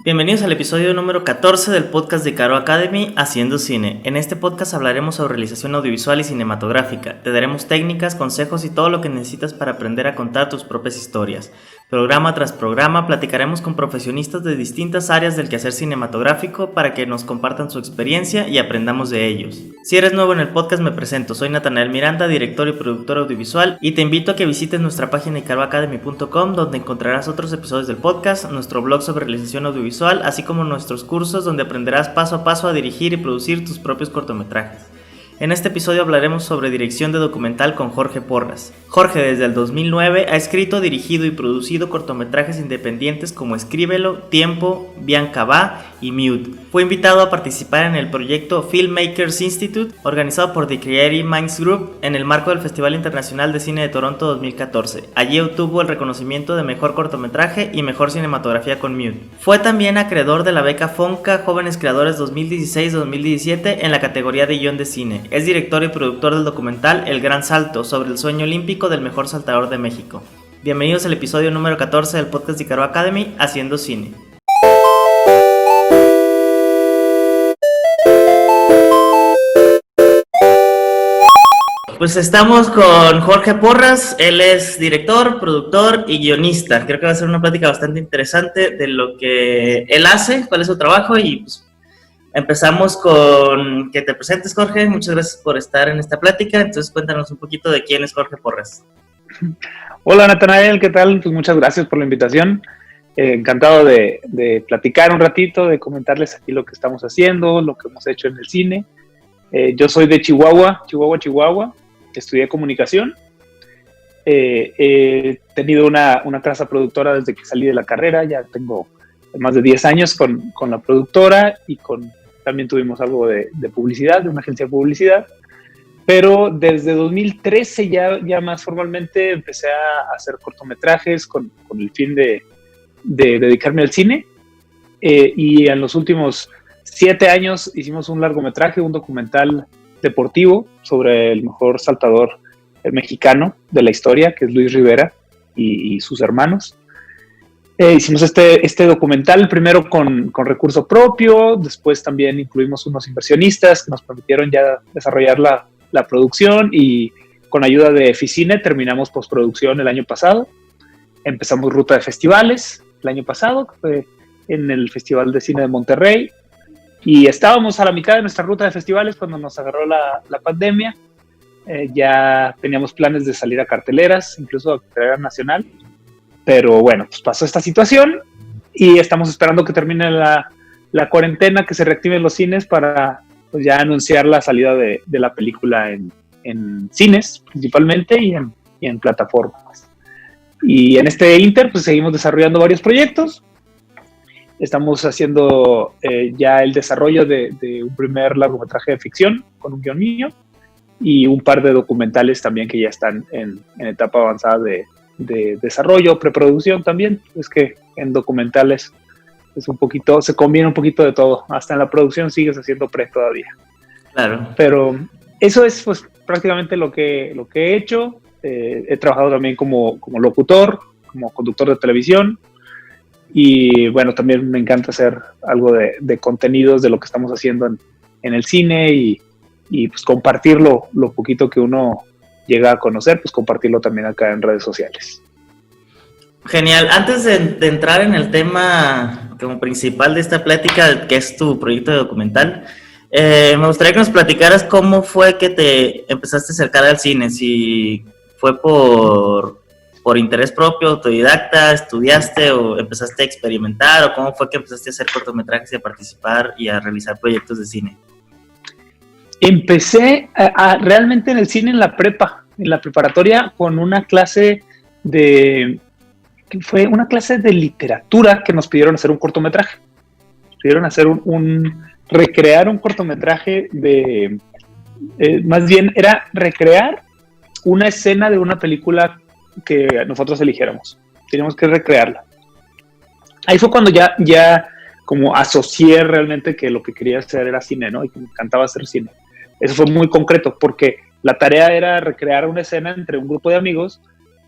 Bienvenidos al episodio número 14 del podcast de Caro Academy, Haciendo Cine. En este podcast hablaremos sobre realización audiovisual y cinematográfica. Te daremos técnicas, consejos y todo lo que necesitas para aprender a contar tus propias historias. Programa tras programa platicaremos con profesionistas de distintas áreas del quehacer cinematográfico para que nos compartan su experiencia y aprendamos de ellos. Si eres nuevo en el podcast, me presento. Soy Natanael Miranda, director y productor audiovisual, y te invito a que visites nuestra página caroacademy.com, donde encontrarás otros episodios del podcast, nuestro blog sobre realización audiovisual, así como nuestros cursos donde aprenderás paso a paso a dirigir y producir tus propios cortometrajes. En este episodio hablaremos sobre dirección de documental con Jorge Porras. Jorge desde el 2009 ha escrito, dirigido y producido cortometrajes independientes como Escríbelo, Tiempo, Bianca Va y Mute. Fue invitado a participar en el proyecto Filmmakers Institute, organizado por The Creative Minds Group en el marco del Festival Internacional de Cine de Toronto 2014. Allí obtuvo el reconocimiento de Mejor Cortometraje y Mejor Cinematografía con Mute. Fue también acreedor de la beca FONCA Jóvenes Creadores 2016-2017 en la categoría de guión de cine. Es director y productor del documental El Gran Salto, sobre el sueño olímpico del mejor saltador de México. Bienvenidos al episodio número 14 del podcast de Caro Academy, Haciendo Cine. Pues estamos con Jorge Porras. Él es director, productor y guionista. Creo que va a ser una plática bastante interesante de lo que él hace, cuál es su trabajo, y pues empezamos con que te presentes, Jorge. Muchas gracias por estar en esta plática. Entonces cuéntanos un poquito de quién es Jorge Porras. Hola Natanael, ¿qué tal? Pues muchas gracias por la invitación. Encantado de platicar un ratito, de comentarles aquí lo que estamos haciendo, lo que hemos hecho en el cine. Yo soy de Chihuahua. Estudié comunicación. He tenido una casa productora desde que salí de la carrera. Ya tengo más de 10 años con la productora y también tuvimos algo de publicidad, de una agencia de publicidad. Pero desde 2013 ya más formalmente empecé a hacer cortometrajes con el fin de dedicarme al cine. Y en los últimos 7 años hicimos un largometraje, un documental deportivo sobre el mejor saltador mexicano de la historia, que es Luis Rivera y sus hermanos. Hicimos este documental primero con recurso propio, después también incluimos unos inversionistas que nos permitieron ya desarrollar la producción, y con ayuda de Eficine terminamos postproducción el año pasado. Empezamos ruta de festivales el año pasado, que fue en el Festival de Cine de Monterrey, y estábamos a la mitad de nuestra ruta de festivales cuando nos agarró la pandemia. Ya teníamos planes de salir a carteleras, incluso a cartelera nacional, pero bueno, pues pasó esta situación y estamos esperando que termine la cuarentena, que se reactiven los cines para pues ya anunciar la salida de la película en cines principalmente y en plataformas. Y en este inter pues seguimos desarrollando varios proyectos. Estamos haciendo ya el desarrollo de un primer largometraje de ficción con un guión mío, y un par de documentales también que ya están en etapa avanzada de desarrollo, preproducción también. Es que en documentales es un poquito, se combina un poquito de todo. Hasta en la producción sigues haciendo pre todavía. Claro. Pero eso es pues prácticamente lo que he hecho. He trabajado también como locutor, como conductor de televisión. Y bueno, también me encanta hacer algo de contenidos de lo que estamos haciendo en el cine, y pues compartirlo, lo poquito que uno llega a conocer, pues compartirlo también acá en redes sociales. Genial. Antes de entrar en el tema como principal de esta plática, que es tu proyecto de documental, me gustaría que nos platicaras cómo fue que te empezaste a acercar al cine. Si fue por interés propio, autodidacta, estudiaste o empezaste a experimentar, o cómo fue que empezaste a hacer cortometrajes y a participar y a realizar proyectos de cine. Empecé realmente en el cine en la preparatoria, con una clase fue una clase de literatura que nos pidieron hacer un cortometraje. Nos pidieron hacer recrear un cortometraje más bien era recrear una escena de una película que nosotros eligiéramos. Teníamos que recrearla. Ahí fue cuando ya como asocié realmente que lo que quería hacer era cine, ¿no? Y que me encantaba hacer cine. Eso fue muy concreto, porque la tarea era recrear una escena entre un grupo de amigos,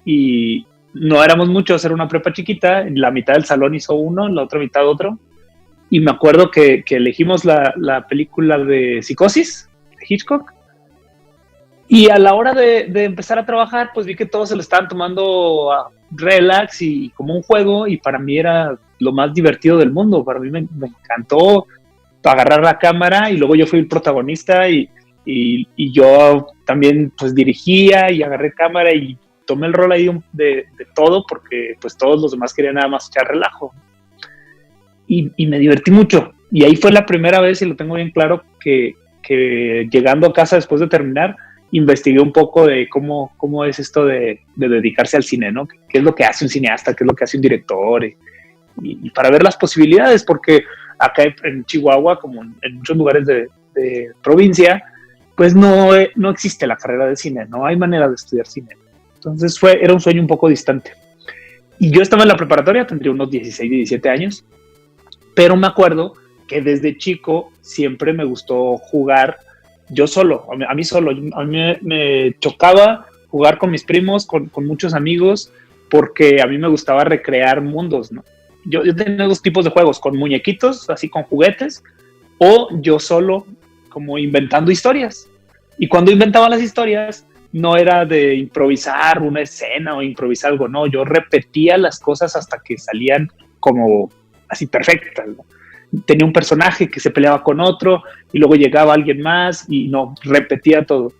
y no éramos muchos, era una prepa chiquita. La mitad del salón hizo uno, la otra mitad otro, y me acuerdo que elegimos la película de Psicosis, de Hitchcock, y a la hora de empezar a trabajar, pues vi que todos se lo estaban tomando relax y como un juego, y para mí era lo más divertido del mundo. Para mí me encantó agarrar la cámara, y luego yo fui el protagonista, y yo también pues dirigía y agarré cámara y tomé el rol ahí de todo, porque pues todos los demás querían nada más echar relajo. Y me divertí mucho. Y ahí fue la primera vez, y lo tengo bien claro, que llegando a casa después de terminar, investigué un poco de cómo es esto de dedicarse al cine, ¿no? ¿Qué es lo que hace un cineasta? ¿Qué es lo que hace un director? Y para ver las posibilidades, porque acá en Chihuahua, como en muchos lugares de provincia, pues no existe la carrera de cine, no hay manera de estudiar cine. Entonces era un sueño un poco distante. Y yo estaba en la preparatoria, tendría unos 16, 17 años, pero me acuerdo que desde chico siempre me gustó jugar yo solo, a mí solo. A mí me chocaba jugar con mis primos, con muchos amigos, porque a mí me gustaba recrear mundos, ¿no? Yo tenía dos tipos de juegos, con muñequitos, así con juguetes, o yo solo, como inventando historias. Y cuando inventaba las historias, no era de improvisar una escena o improvisar algo, no, yo repetía las cosas hasta que salían como así perfectas, ¿no? Tenía un personaje que se peleaba con otro, y luego llegaba alguien más, y no, repetía todo.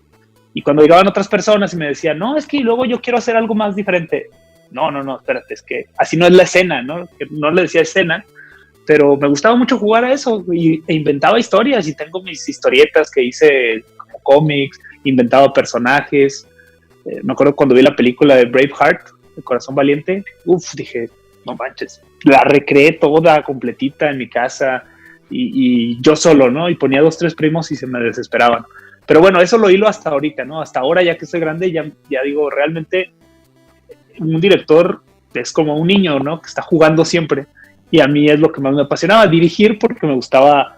Y cuando llegaban otras personas y me decían, no, es que luego yo quiero hacer algo más diferente. No, espérate, es que así no es la escena, ¿no? Que no le decía escena, pero me gustaba mucho jugar a eso, e inventaba historias, y tengo mis historietas que hice como cómics, inventaba personajes. Me acuerdo cuando vi la película de Braveheart, El Corazón Valiente, dije, no manches, la recreé toda completita en mi casa, y yo solo, ¿no? Y ponía 2, 3 primos y se me desesperaban. Pero bueno, eso lo hilo hasta ahorita, ¿no? Hasta ahora, ya que soy grande, ya digo, realmente un director es como un niño, ¿no? Que está jugando siempre. Y a mí es lo que más me apasionaba, dirigir, porque me gustaba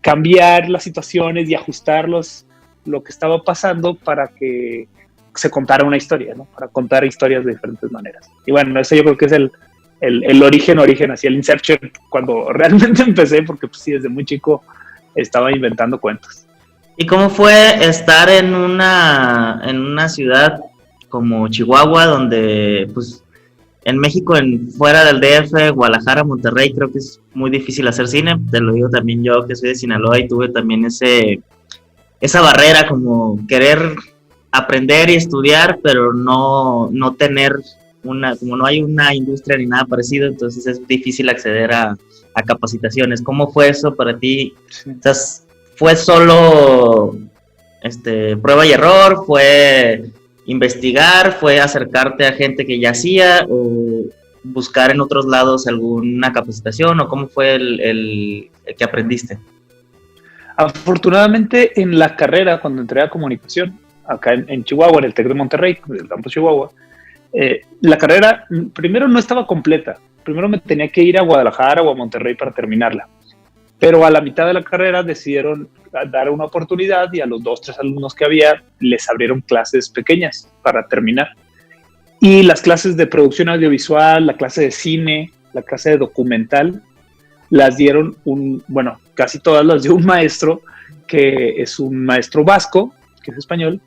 cambiar las situaciones y ajustarlos, lo que estaba pasando, para que se contara una historia, ¿no? Para contar historias de diferentes maneras. Y bueno, eso yo creo que es el origen, así el Inception, cuando realmente empecé, porque pues sí, desde muy chico estaba inventando cuentos. ¿Y cómo fue estar en una ciudad como Chihuahua, donde pues en México, fuera del DF, Guadalajara, Monterrey, creo que es muy difícil hacer cine? Te lo digo también yo, que soy de Sinaloa, y tuve también esa barrera, como querer aprender y estudiar, pero no tener como no hay una industria ni nada parecido, entonces es difícil acceder a capacitaciones. ¿Cómo fue eso para ti? Sí. O sea, ¿fue solo prueba y error? ¿Fue investigar? ¿Fue acercarte a gente que ya hacía? ¿O buscar en otros lados alguna capacitación? ¿O cómo fue el que aprendiste? Afortunadamente, en la carrera, cuando entré a comunicación, acá en Chihuahua, en el TEC de Monterrey, del campus Chihuahua, la carrera primero no estaba completa. Primero me tenía que ir a Guadalajara o a Monterrey para terminarla. Pero a la mitad de la carrera decidieron dar una oportunidad, y a los 2, 3 alumnos que había les abrieron clases pequeñas para terminar. Y las clases de producción audiovisual, la clase de cine, la clase de documental, las dieron casi todas las dio un maestro, que es un maestro vasco, que es español,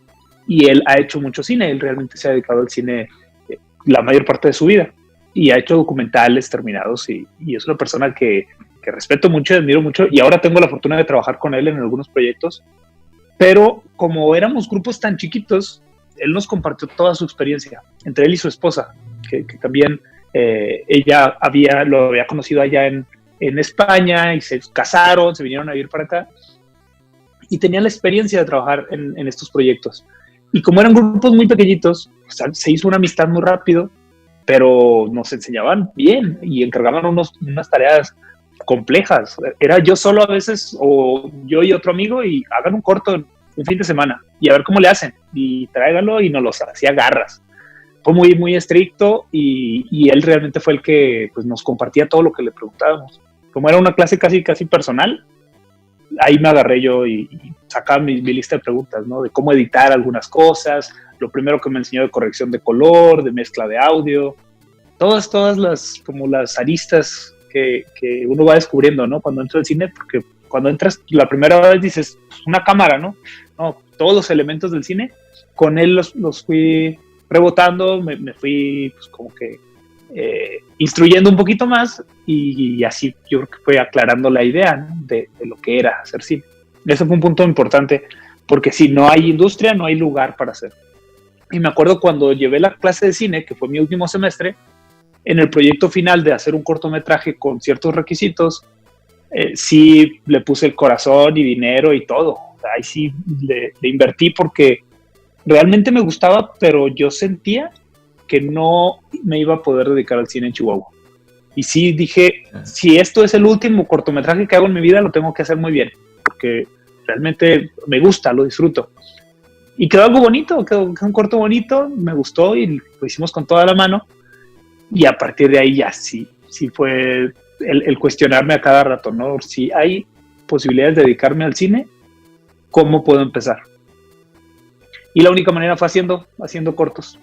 y él ha hecho mucho cine. Él realmente se ha dedicado al cine la mayor parte de su vida, y ha hecho documentales terminados, y es una persona que respeto mucho y admiro mucho, y ahora tengo la fortuna de trabajar con él en algunos proyectos. Pero como éramos grupos tan chiquitos, él nos compartió toda su experiencia, entre él y su esposa, que también ella lo había conocido allá en España, y se casaron, se vinieron a vivir para acá, y tenían la experiencia de trabajar en estos proyectos. Y como eran grupos muy pequeñitos, o sea, se hizo una amistad muy rápido, pero nos enseñaban bien y encargaban unas tareas complejas. Era yo solo a veces, o yo y otro amigo, y hagan un corto un fin de semana y a ver cómo le hacen, y tráigalo, y nos los hacía garras. Fue muy, muy estricto, y él realmente fue el que pues, nos compartía todo lo que le preguntábamos. Como era una clase casi personal, ahí me agarré yo y sacaba mi lista de preguntas, ¿no? De cómo editar algunas cosas, lo primero que me enseñó de corrección de color, de mezcla de audio, todas las aristas que uno va descubriendo, ¿no? Cuando entra al cine, porque cuando entras la primera vez dices, pues, una cámara, ¿no? No, todos los elementos del cine, con él los fui rebotando, me fui pues como que instruyendo un poquito más y así yo creo que fue aclarando la idea, ¿no? de lo que era hacer cine. Ese fue un punto importante, porque si no hay industria, no hay lugar para hacer. Y me acuerdo cuando llevé la clase de cine, que fue mi último semestre, en el proyecto final de hacer un cortometraje con ciertos requisitos, sí le puse el corazón y dinero y todo. O sea, ahí sí le invertí porque realmente me gustaba, pero yo sentía que no me iba a poder dedicar al cine en Chihuahua. Y sí dije, si esto es el último cortometraje que hago en mi vida, lo tengo que hacer muy bien, porque realmente me gusta, lo disfruto. Y quedó algo bonito, quedó un corto bonito, me gustó y lo hicimos con toda la mano. Y a partir de ahí ya sí fue el cuestionarme a cada rato, ¿no? Si hay posibilidades de dedicarme al cine, ¿cómo puedo empezar? Y la única manera fue haciendo cortos,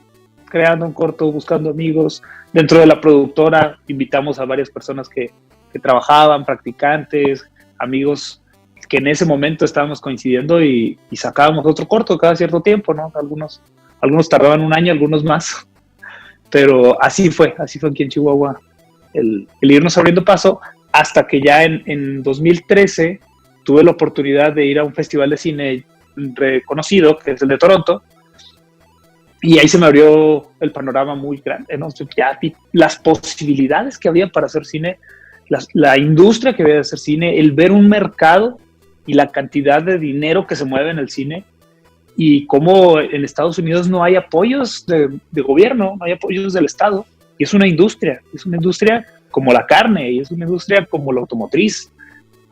creando un corto, buscando amigos. Dentro de la productora invitamos a varias personas que trabajaban, practicantes, amigos que en ese momento estábamos coincidiendo y sacábamos otro corto cada cierto tiempo, ¿no? Algunos tardaban un año, algunos más. Pero así fue aquí en Chihuahua el irnos abriendo paso, hasta que ya en 2013 tuve la oportunidad de ir a un festival de cine reconocido, que es el de Toronto, y ahí se me abrió el panorama muy grande, ¿no? Ya vi las posibilidades que había para hacer cine, la industria que había de hacer cine, el ver un mercado y la cantidad de dinero que se mueve en el cine, y cómo en Estados Unidos no hay apoyos de gobierno, no hay apoyos del Estado, y es una industria como la carne, y es una industria como la automotriz,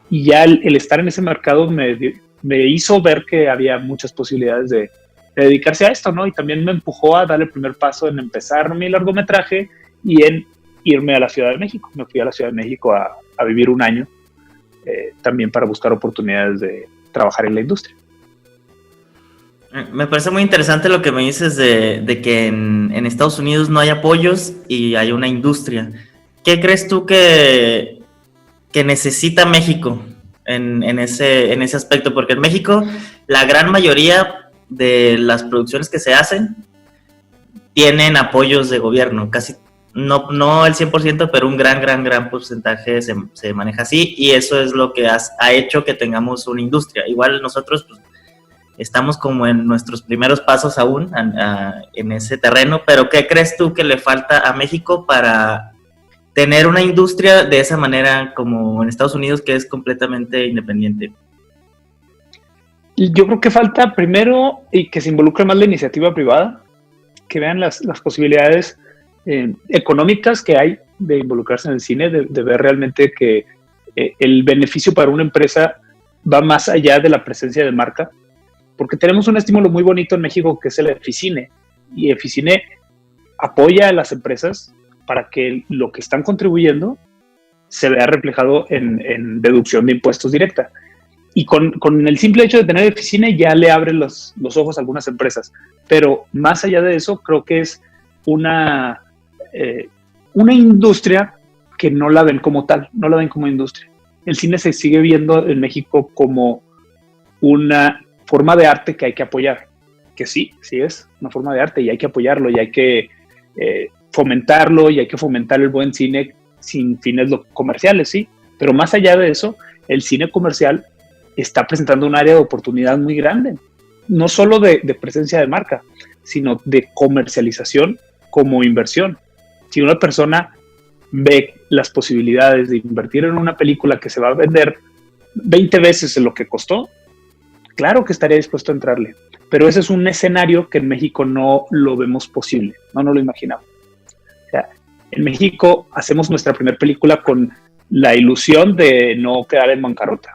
y ya el estar en ese mercado me hizo ver que había muchas posibilidades de dedicarse a esto, ¿no? Y también me empujó a dar el primer paso en empezar mi largometraje y en irme a la Ciudad de México. Me fui a la Ciudad de México a vivir un año, también para buscar oportunidades de trabajar en la industria. Me parece muy interesante lo que me dices de que en Estados Unidos no hay apoyos y hay una industria. ¿Qué crees tú que necesita México en ese aspecto? Porque en México la gran mayoría de las producciones que se hacen tienen apoyos de gobierno, casi no el 100%, pero un gran porcentaje se maneja así, y eso es lo que ha hecho que tengamos una industria. Igual nosotros pues, estamos como en nuestros primeros pasos aún en ese terreno, pero ¿qué crees tú que le falta a México para tener una industria de esa manera como en Estados Unidos, que es completamente independiente? Yo creo que falta primero y que se involucre más la iniciativa privada, que vean las posibilidades económicas que hay de involucrarse en el cine, de ver realmente que el beneficio para una empresa va más allá de la presencia de marca, porque tenemos un estímulo muy bonito en México que es el Eficine, y Eficine apoya a las empresas para que lo que están contribuyendo se vea reflejado en deducción de impuestos directa. Y con el simple hecho de tener Eficine ya le abre los ojos a algunas empresas. Pero más allá de eso, creo que es una industria que no la ven como tal, no la ven como industria. El cine se sigue viendo en México como una forma de arte que hay que apoyar. Que sí es una forma de arte y hay que apoyarlo y hay que fomentarlo y hay que fomentar el buen cine sin fines comerciales, sí. Pero más allá de eso, el cine comercial está presentando un área de oportunidad muy grande, no solo de presencia de marca, sino de comercialización como inversión. Si una persona ve las posibilidades de invertir en una película que se va a vender 20 veces en lo que costó, claro que estaría dispuesto a entrarle. Pero ese es un escenario que en México no lo vemos posible, no lo imaginamos. O sea, en México hacemos nuestra primera película con la ilusión de no quedar en bancarrota.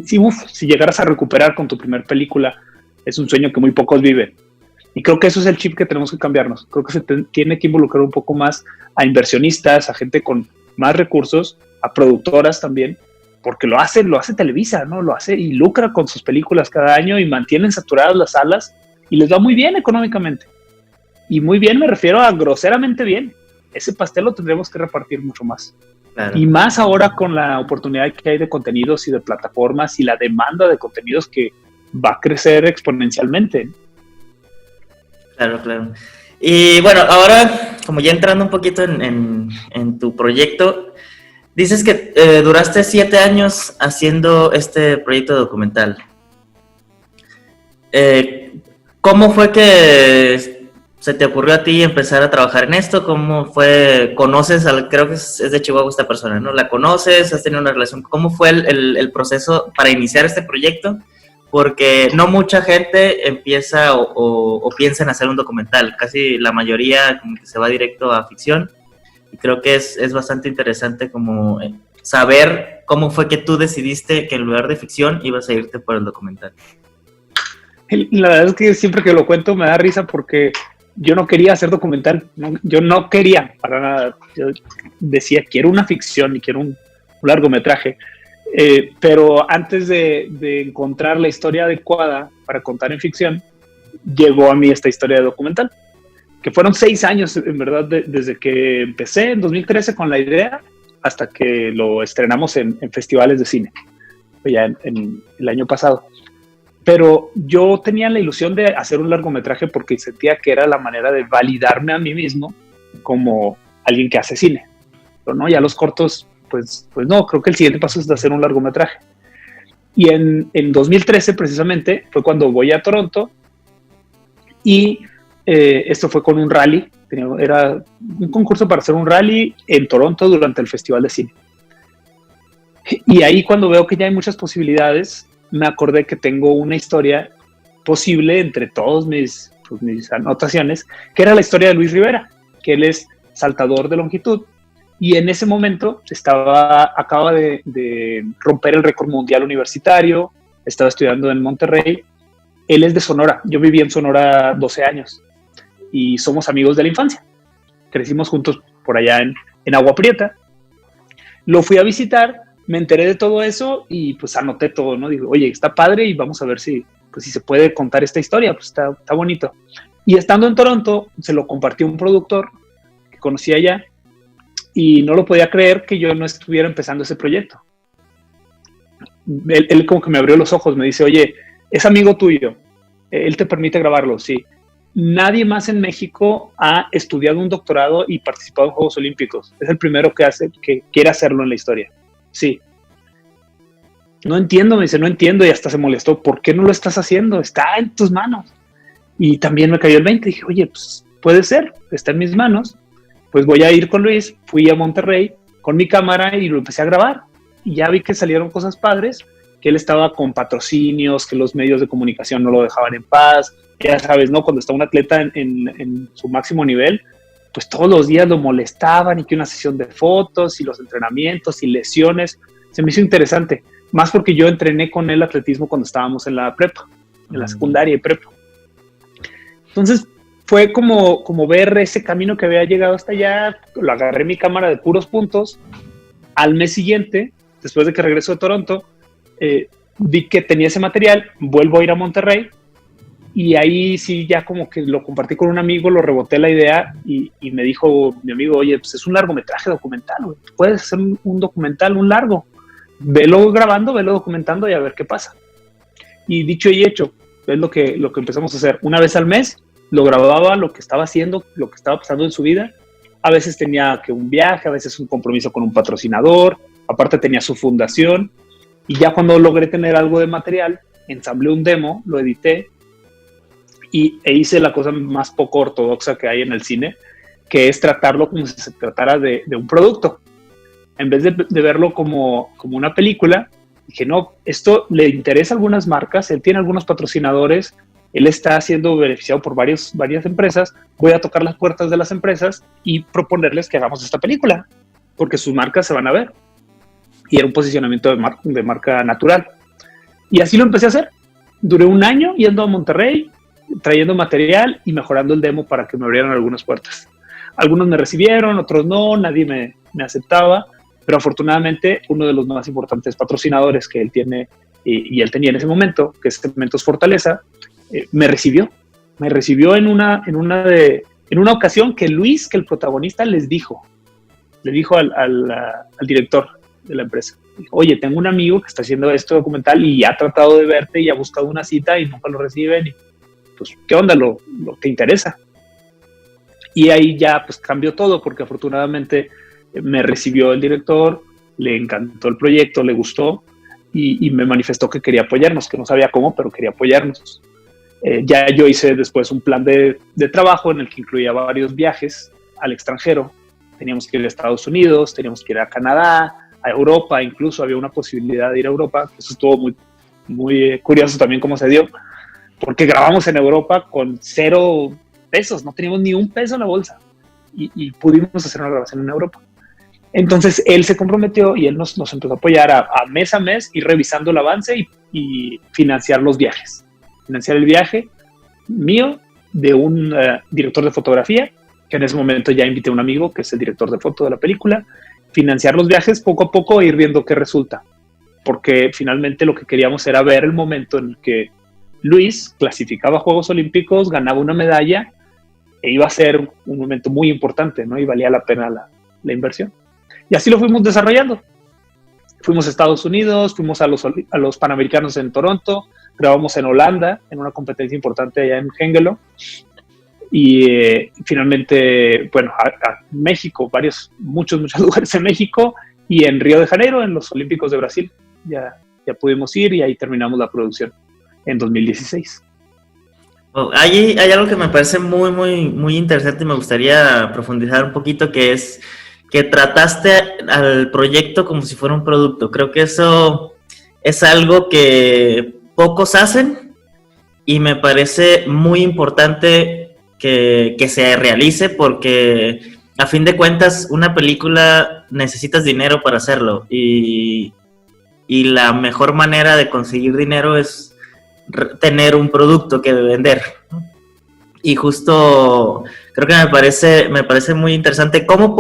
Si llegaras a recuperar con tu primer película, es un sueño que muy pocos viven. Y creo que eso es el chip que tenemos que cambiarnos. Creo que se tiene que involucrar un poco más a inversionistas, a gente con más recursos, a productoras también, porque lo hace Televisa, ¿no? Lo hace y lucra con sus películas cada año y mantienen saturadas las salas y les va muy bien económicamente. Y muy bien me refiero a groseramente bien. ese pastel lo tendremos que repartir mucho más. Claro. Y más ahora con la oportunidad que hay de contenidos y de plataformas y la demanda de contenidos que va a crecer exponencialmente. Claro, claro. Y bueno, ahora, como ya entrando un poquito en tu proyecto, dices que duraste 7 años haciendo este proyecto documental. ¿Cómo fue que se te ocurrió a ti empezar a trabajar en esto? ¿Cómo fue? ¿Conoces creo que es de Chihuahua esta persona, ¿no? ¿La conoces? ¿Has tenido una relación? ¿Cómo fue el proceso para iniciar este proyecto? Porque no mucha gente empieza o piensa en hacer un documental. Casi la mayoría como que se va directo a ficción. Y creo que es bastante interesante como saber cómo fue que tú decidiste que en lugar de ficción ibas a irte por el documental. La verdad es que siempre que lo cuento me da risa porque yo no quería hacer documental, yo no quería para nada. Yo decía, quiero una ficción y quiero un largometraje. Pero antes de encontrar la historia adecuada para contar en ficción, llegó a mí esta historia de documental, que fueron 6 años, en verdad, desde que empecé en 2013 con la idea hasta que lo estrenamos en festivales de cine, ya en el año pasado. Pero yo tenía la ilusión de hacer un largometraje porque sentía que era la manera de validarme a mí mismo como alguien que hace cine. Pero no, ya los cortos, pues no, creo que el siguiente paso es de hacer un largometraje. Y en 2013 precisamente fue cuando voy a Toronto y esto fue con un rally. Era un concurso para hacer un rally en Toronto durante el Festival de Cine. Y ahí cuando veo que ya hay muchas posibilidades, me acordé que tengo una historia posible entre todos mis anotaciones, que era la historia de Luis Rivera, que él es saltador de longitud y en ese momento acaba de romper el récord mundial universitario, estaba estudiando en Monterrey. Él es de Sonora, yo viví en Sonora 12 años y somos amigos de la infancia, crecimos juntos por allá en Agua Prieta. Lo fui a visitar, me enteré de todo eso y pues anoté todo, ¿no? Digo, oye, está padre y vamos a ver si se puede contar esta historia, pues está bonito. Y estando en Toronto, se lo compartió un productor que conocía allá y no lo podía creer que yo no estuviera empezando ese proyecto. Él como que me abrió los ojos, me dice, oye, es amigo tuyo, él te permite grabarlo, sí. Nadie más en México ha estudiado un doctorado y participado en Juegos Olímpicos. Es el primero que quiere hacerlo en la historia. Sí. No entiendo, me dice, no entiendo, y hasta se molestó. ¿Por qué no lo estás haciendo? Está en tus manos. Y también me cayó el 20. Dije, oye, pues puede ser, está en mis manos. Pues voy a ir con Luis. Fui a Monterrey con mi cámara y lo empecé a grabar. Y ya vi que salieron cosas padres, que él estaba con patrocinios, que los medios de comunicación no lo dejaban en paz. Ya sabes, ¿no? Cuando está un atleta en su máximo nivel, pues todos los días lo molestaban y que una sesión de fotos y los entrenamientos y lesiones. Se me hizo interesante, más porque yo entrené con él atletismo cuando estábamos en la prepa, en la secundaria y prepa. Entonces fue como ver ese camino que había llegado hasta allá. Lo agarré mi cámara de puros puntos. Al mes siguiente, después de que regreso de Toronto, vi que tenía ese material, vuelvo a ir a Monterrey. Y ahí sí ya como que lo compartí con un amigo, lo reboté la idea y me dijo mi amigo, oye, pues es un largometraje documental, güey. Puedes hacer un documental, un largo. Velo grabando, velo documentando y a ver qué pasa. Y dicho y hecho, es lo que empezamos a hacer. Una vez al mes lo grababa, lo que estaba haciendo, lo que estaba pasando en su vida. A veces tenía que un viaje, a veces un compromiso con un patrocinador, aparte tenía su fundación. Y ya cuando logré tener algo de material, ensamblé un demo, lo edité, e hice la cosa más poco ortodoxa que hay en el cine, que es tratarlo como si se tratara de un producto. En vez de verlo como una película, dije, no, esto le interesa a algunas marcas, él tiene algunos patrocinadores, él está siendo beneficiado por varias empresas, voy a tocar las puertas de las empresas y proponerles que hagamos esta película, porque sus marcas se van a ver. Y era un posicionamiento de marca natural. Y así lo empecé a hacer. Duré un año yendo a Monterrey, trayendo material y mejorando el demo para que me abrieran algunas puertas. Algunos me recibieron, otros no, nadie me aceptaba, pero afortunadamente uno de los más importantes patrocinadores que él tiene y él tenía en ese momento, que es Cementos Fortaleza, me recibió en una de en una ocasión que Luis, que el protagonista, le dijo al director de la empresa, oye, tengo un amigo que está haciendo este documental y ha tratado de verte y ha buscado una cita y nunca lo reciben, y pues, ¿qué onda? ¿Lo te interesa? Y ahí ya pues cambió todo, porque afortunadamente me recibió el director, le encantó el proyecto, le gustó, y me manifestó que quería apoyarnos, que no sabía cómo, pero quería apoyarnos. Ya yo hice después un plan de trabajo en el que incluía varios viajes al extranjero. Teníamos que ir a Estados Unidos, teníamos que ir a Canadá, a Europa, incluso había una posibilidad de ir a Europa. Eso estuvo muy, muy curioso también cómo se dio, porque grabamos en Europa con 0 pesos, no teníamos ni un peso en la bolsa, y pudimos hacer una grabación en Europa. Entonces él se comprometió y él nos empezó a apoyar a mes, ir revisando el avance y financiar los viajes. Financiar el viaje mío, de un director de fotografía, que en ese momento ya invité a un amigo que es el director de foto de la película. Financiar los viajes poco a poco e ir viendo qué resulta, porque finalmente lo que queríamos era ver el momento en el que Luis clasificaba a Juegos Olímpicos, ganaba una medalla, e iba a ser un momento muy importante, ¿no? Y valía la pena la inversión. Y así lo fuimos desarrollando. Fuimos a Estados Unidos, fuimos a los Panamericanos en Toronto, grabamos en Holanda, en una competencia importante allá en Hengelo, y finalmente, bueno, a México, muchos lugares en México, y en Río de Janeiro, en los Olímpicos de Brasil, ya pudimos ir, y ahí terminamos la producción en 2016. Hay algo que me parece muy, muy, muy interesante y me gustaría profundizar un poquito, que es que trataste al proyecto como si fuera un producto. Creo que eso es algo que pocos hacen y me parece muy importante que se realice, porque a fin de cuentas una película necesitas dinero para hacerlo, y la mejor manera de conseguir dinero es tener un producto que vender. Y justo creo que me parece muy interesante cómo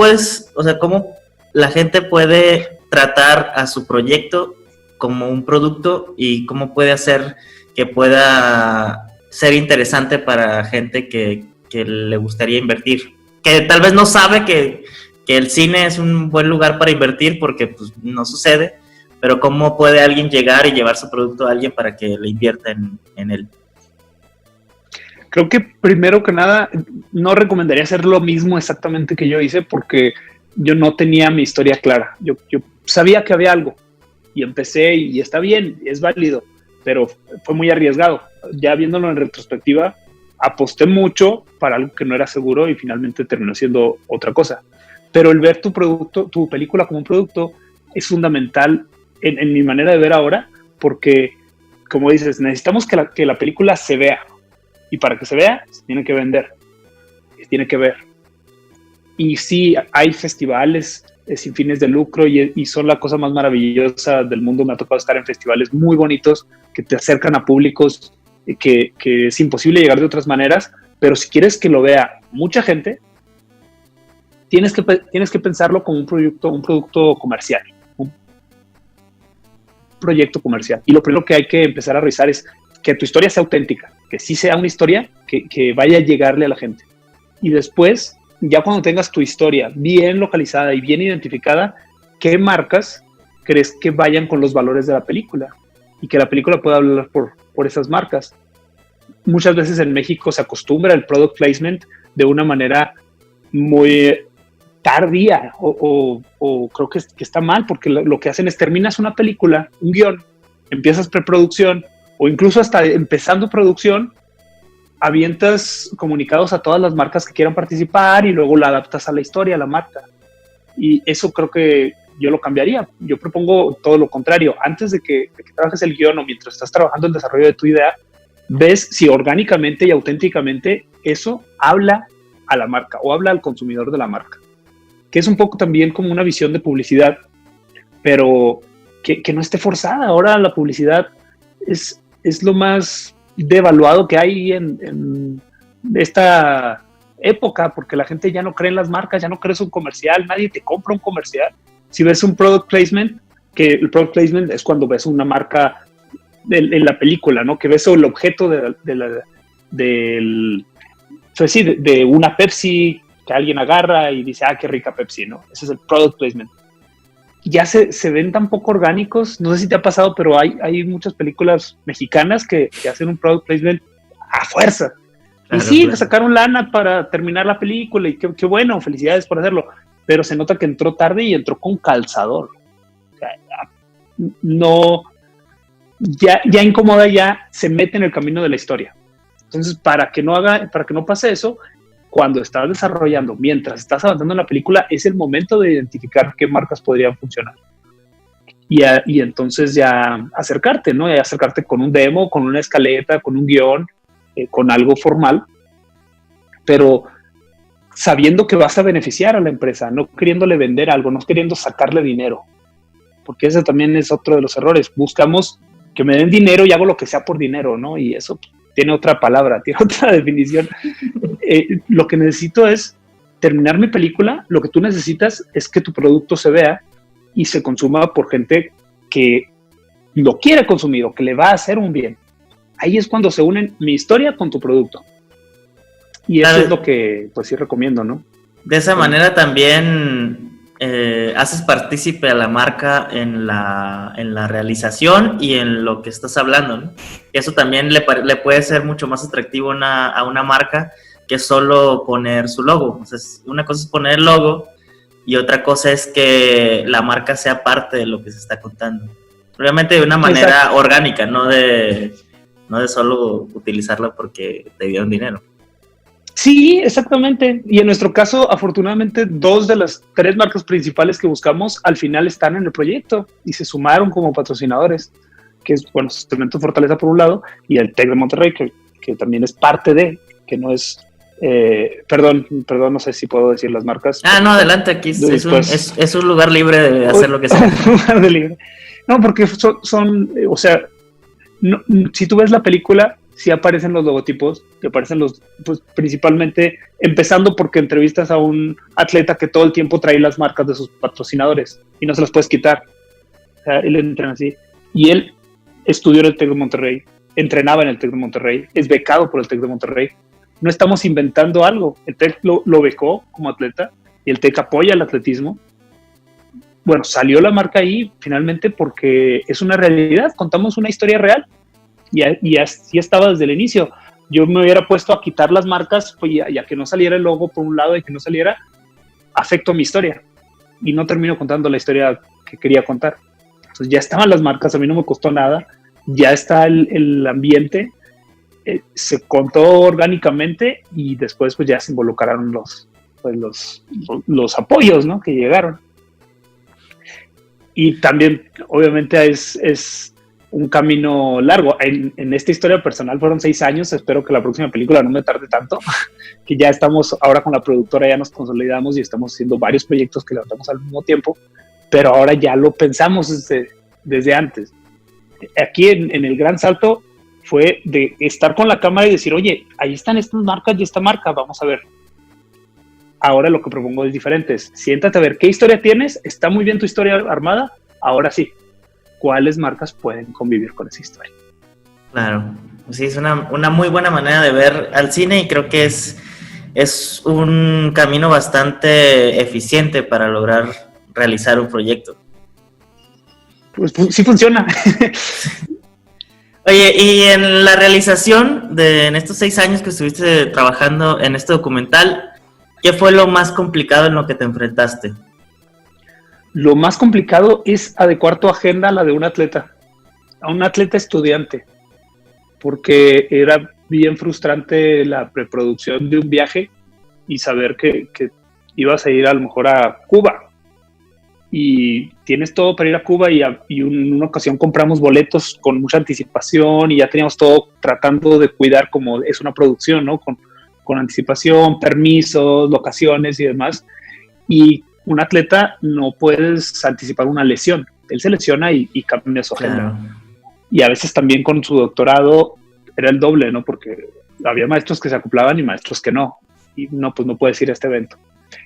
cómo la gente puede tratar a su proyecto como un producto, y cómo puede hacer que pueda ser interesante para gente que le gustaría invertir, que tal vez no sabe que el cine es un buen lugar para invertir, porque pues no sucede, pero cómo puede alguien llegar y llevar su producto a alguien para que le invierta en él. Creo que primero que nada no recomendaría hacer lo mismo exactamente que yo hice, porque yo no tenía mi historia clara. Yo sabía que había algo y empecé, y está bien, es válido, pero fue muy arriesgado. Ya viéndolo en retrospectiva, aposté mucho para algo que no era seguro y finalmente terminó siendo otra cosa. Pero el ver tu producto, tu película como un producto, es fundamental en mi manera de ver ahora, porque, como dices, necesitamos que la película se vea. Y para que se vea, se tiene que vender, se tiene que ver. Y sí, hay festivales sin fines de lucro, y son la cosa más maravillosa del mundo. Me ha tocado estar en festivales muy bonitos que te acercan a públicos que es imposible llegar de otras maneras, pero si quieres que lo vea mucha gente, tienes que pensarlo como un producto comercial, un proyecto comercial. Y lo primero que hay que empezar a revisar es que tu historia sea auténtica, que sí sea una historia que vaya a llegarle a la gente. Y después, ya cuando tengas tu historia bien localizada y bien identificada, ¿qué marcas crees que vayan con los valores de la película? Y que la película pueda hablar por esas marcas. Muchas veces en México se acostumbra el product placement de una manera muy tardía, o creo que está mal, porque lo que hacen es: terminas una película, un guión, empiezas preproducción, o incluso hasta empezando producción, avientas comunicados a todas las marcas que quieran participar, y luego la adaptas a la historia, a la marca. Y eso creo que yo lo cambiaría. Yo propongo todo lo contrario. Antes de que trabajes el guión, o mientras estás trabajando el desarrollo de tu idea, ves si orgánicamente y auténticamente eso habla a la marca o habla al consumidor de la marca, que es un poco también como una visión de publicidad, pero que no esté forzada. Ahora la publicidad es lo más devaluado que hay en esta época, porque la gente ya no cree en las marcas, ya no crees un comercial, nadie te compra un comercial. Si ves un product placement, que el product placement es cuando ves una marca en la película, ¿no? Que ves el objeto del Entonces sí, de una Pepsi que alguien agarra y dice, qué rica Pepsi, ¿no? Ese es el product placement. Ya se ven tan poco orgánicos, no sé si te ha pasado, pero hay muchas películas mexicanas que hacen un product placement a fuerza. Claro, y sí, le sacaron lana para terminar la película y qué bueno, felicidades por hacerlo, pero se nota que entró tarde y entró con calzador. O sea, no, ya incomoda, ya se mete en el camino de la historia. Entonces, para que no pase eso, cuando estás desarrollando, mientras estás avanzando en la película, es el momento de identificar qué marcas podrían funcionar. Y entonces ya acercarte, ¿no? Y acercarte con un demo, con una escaleta, con un guión, con algo formal, pero sabiendo que vas a beneficiar a la empresa, no queriéndole vender algo, no queriendo sacarle dinero, porque ese también es otro de los errores. Buscamos que me den dinero y hago lo que sea por dinero, ¿no? Y eso tiene otra palabra, tiene otra definición. Lo que necesito es terminar mi película. Lo que tú necesitas es que tu producto se vea y se consuma por gente que lo quiere consumir o que le va a hacer un bien. Ahí es cuando se unen mi historia con tu producto. Y eso es lo que, pues sí recomiendo, ¿no? De esa manera también haces partícipe a la marca en la realización y en lo que estás hablando, ¿no? Y eso también le puede ser mucho más atractivo a una marca que solo poner su logo. O sea, una cosa es poner el logo y otra cosa es que la marca sea parte de lo que se está contando. Obviamente de una manera orgánica, no de solo utilizarla porque te dieron dinero. Sí, exactamente. Y en nuestro caso, afortunadamente, 2 de las 3 marcas principales que buscamos al final están en el proyecto y se sumaron como patrocinadores, que es, bueno, Cemento Fortaleza por un lado y el TEC de Monterrey, que también es parte de, que no es... perdón, no sé si puedo decir las marcas. No, adelante, aquí es un lugar libre de hacer lo que sea. Un lugar de libre. No, porque son o sea, no, si tú ves la película, sí aparecen los logotipos, que aparecen pues principalmente, empezando porque entrevistas a un atleta que todo el tiempo trae las marcas de sus patrocinadores y no se las puedes quitar. O sea, él entrena así. Y él estudió en el TEC de Monterrey, entrenaba en el TEC de Monterrey, es becado por el TEC de Monterrey. No estamos inventando algo. El TEC lo becó como atleta y el TEC apoya el atletismo. Bueno, salió la marca ahí finalmente porque es una realidad, contamos una historia real y así estaba desde el inicio. Yo me hubiera puesto a quitar las marcas y a que no saliera el logo por un lado y que no saliera, afecto a mi historia y no termino contando la historia que quería contar. Entonces ya estaban las marcas, a mí no me costó nada, ya está el ambiente, se contó orgánicamente y después pues ya se involucraron los apoyos, ¿no? Que llegaron. Y también obviamente es un camino largo. En esta historia personal fueron 6 años, espero que la próxima película no me tarde tanto, que ya estamos ahora con la productora, ya nos consolidamos y estamos haciendo varios proyectos que levantamos al mismo tiempo, pero ahora ya lo pensamos desde antes. Aquí en el gran salto fue de estar con la cámara y decir, oye, ahí están estas marcas y esta marca, vamos a ver. Ahora lo que propongo es diferente. Siéntate a ver qué historia tienes, está muy bien tu historia armada, ahora sí, ¿cuáles marcas pueden convivir con esa historia? Claro, sí, es una muy buena manera de ver al cine y creo que es un camino bastante eficiente para lograr realizar un proyecto. Pues sí funciona. Oye, y en la realización en estos 6 años que estuviste trabajando en este documental, ¿qué fue lo más complicado en lo que te enfrentaste? Lo más complicado es adecuar tu agenda a la de un atleta, a un atleta estudiante, porque era bien frustrante la preproducción de un viaje y saber que ibas a ir a lo mejor a Cuba y tienes todo para ir a Cuba y en una ocasión compramos boletos con mucha anticipación y ya teníamos todo tratando de cuidar como es una producción, ¿no? Con anticipación, permisos, locaciones y demás. Y un atleta no puedes anticipar una lesión. Él se lesiona y cambia su agenda. Claro. Y a veces también con su doctorado era el doble, ¿no? Porque había maestros que se acoplaban y maestros que no. Y no, pues no puedes ir a este evento.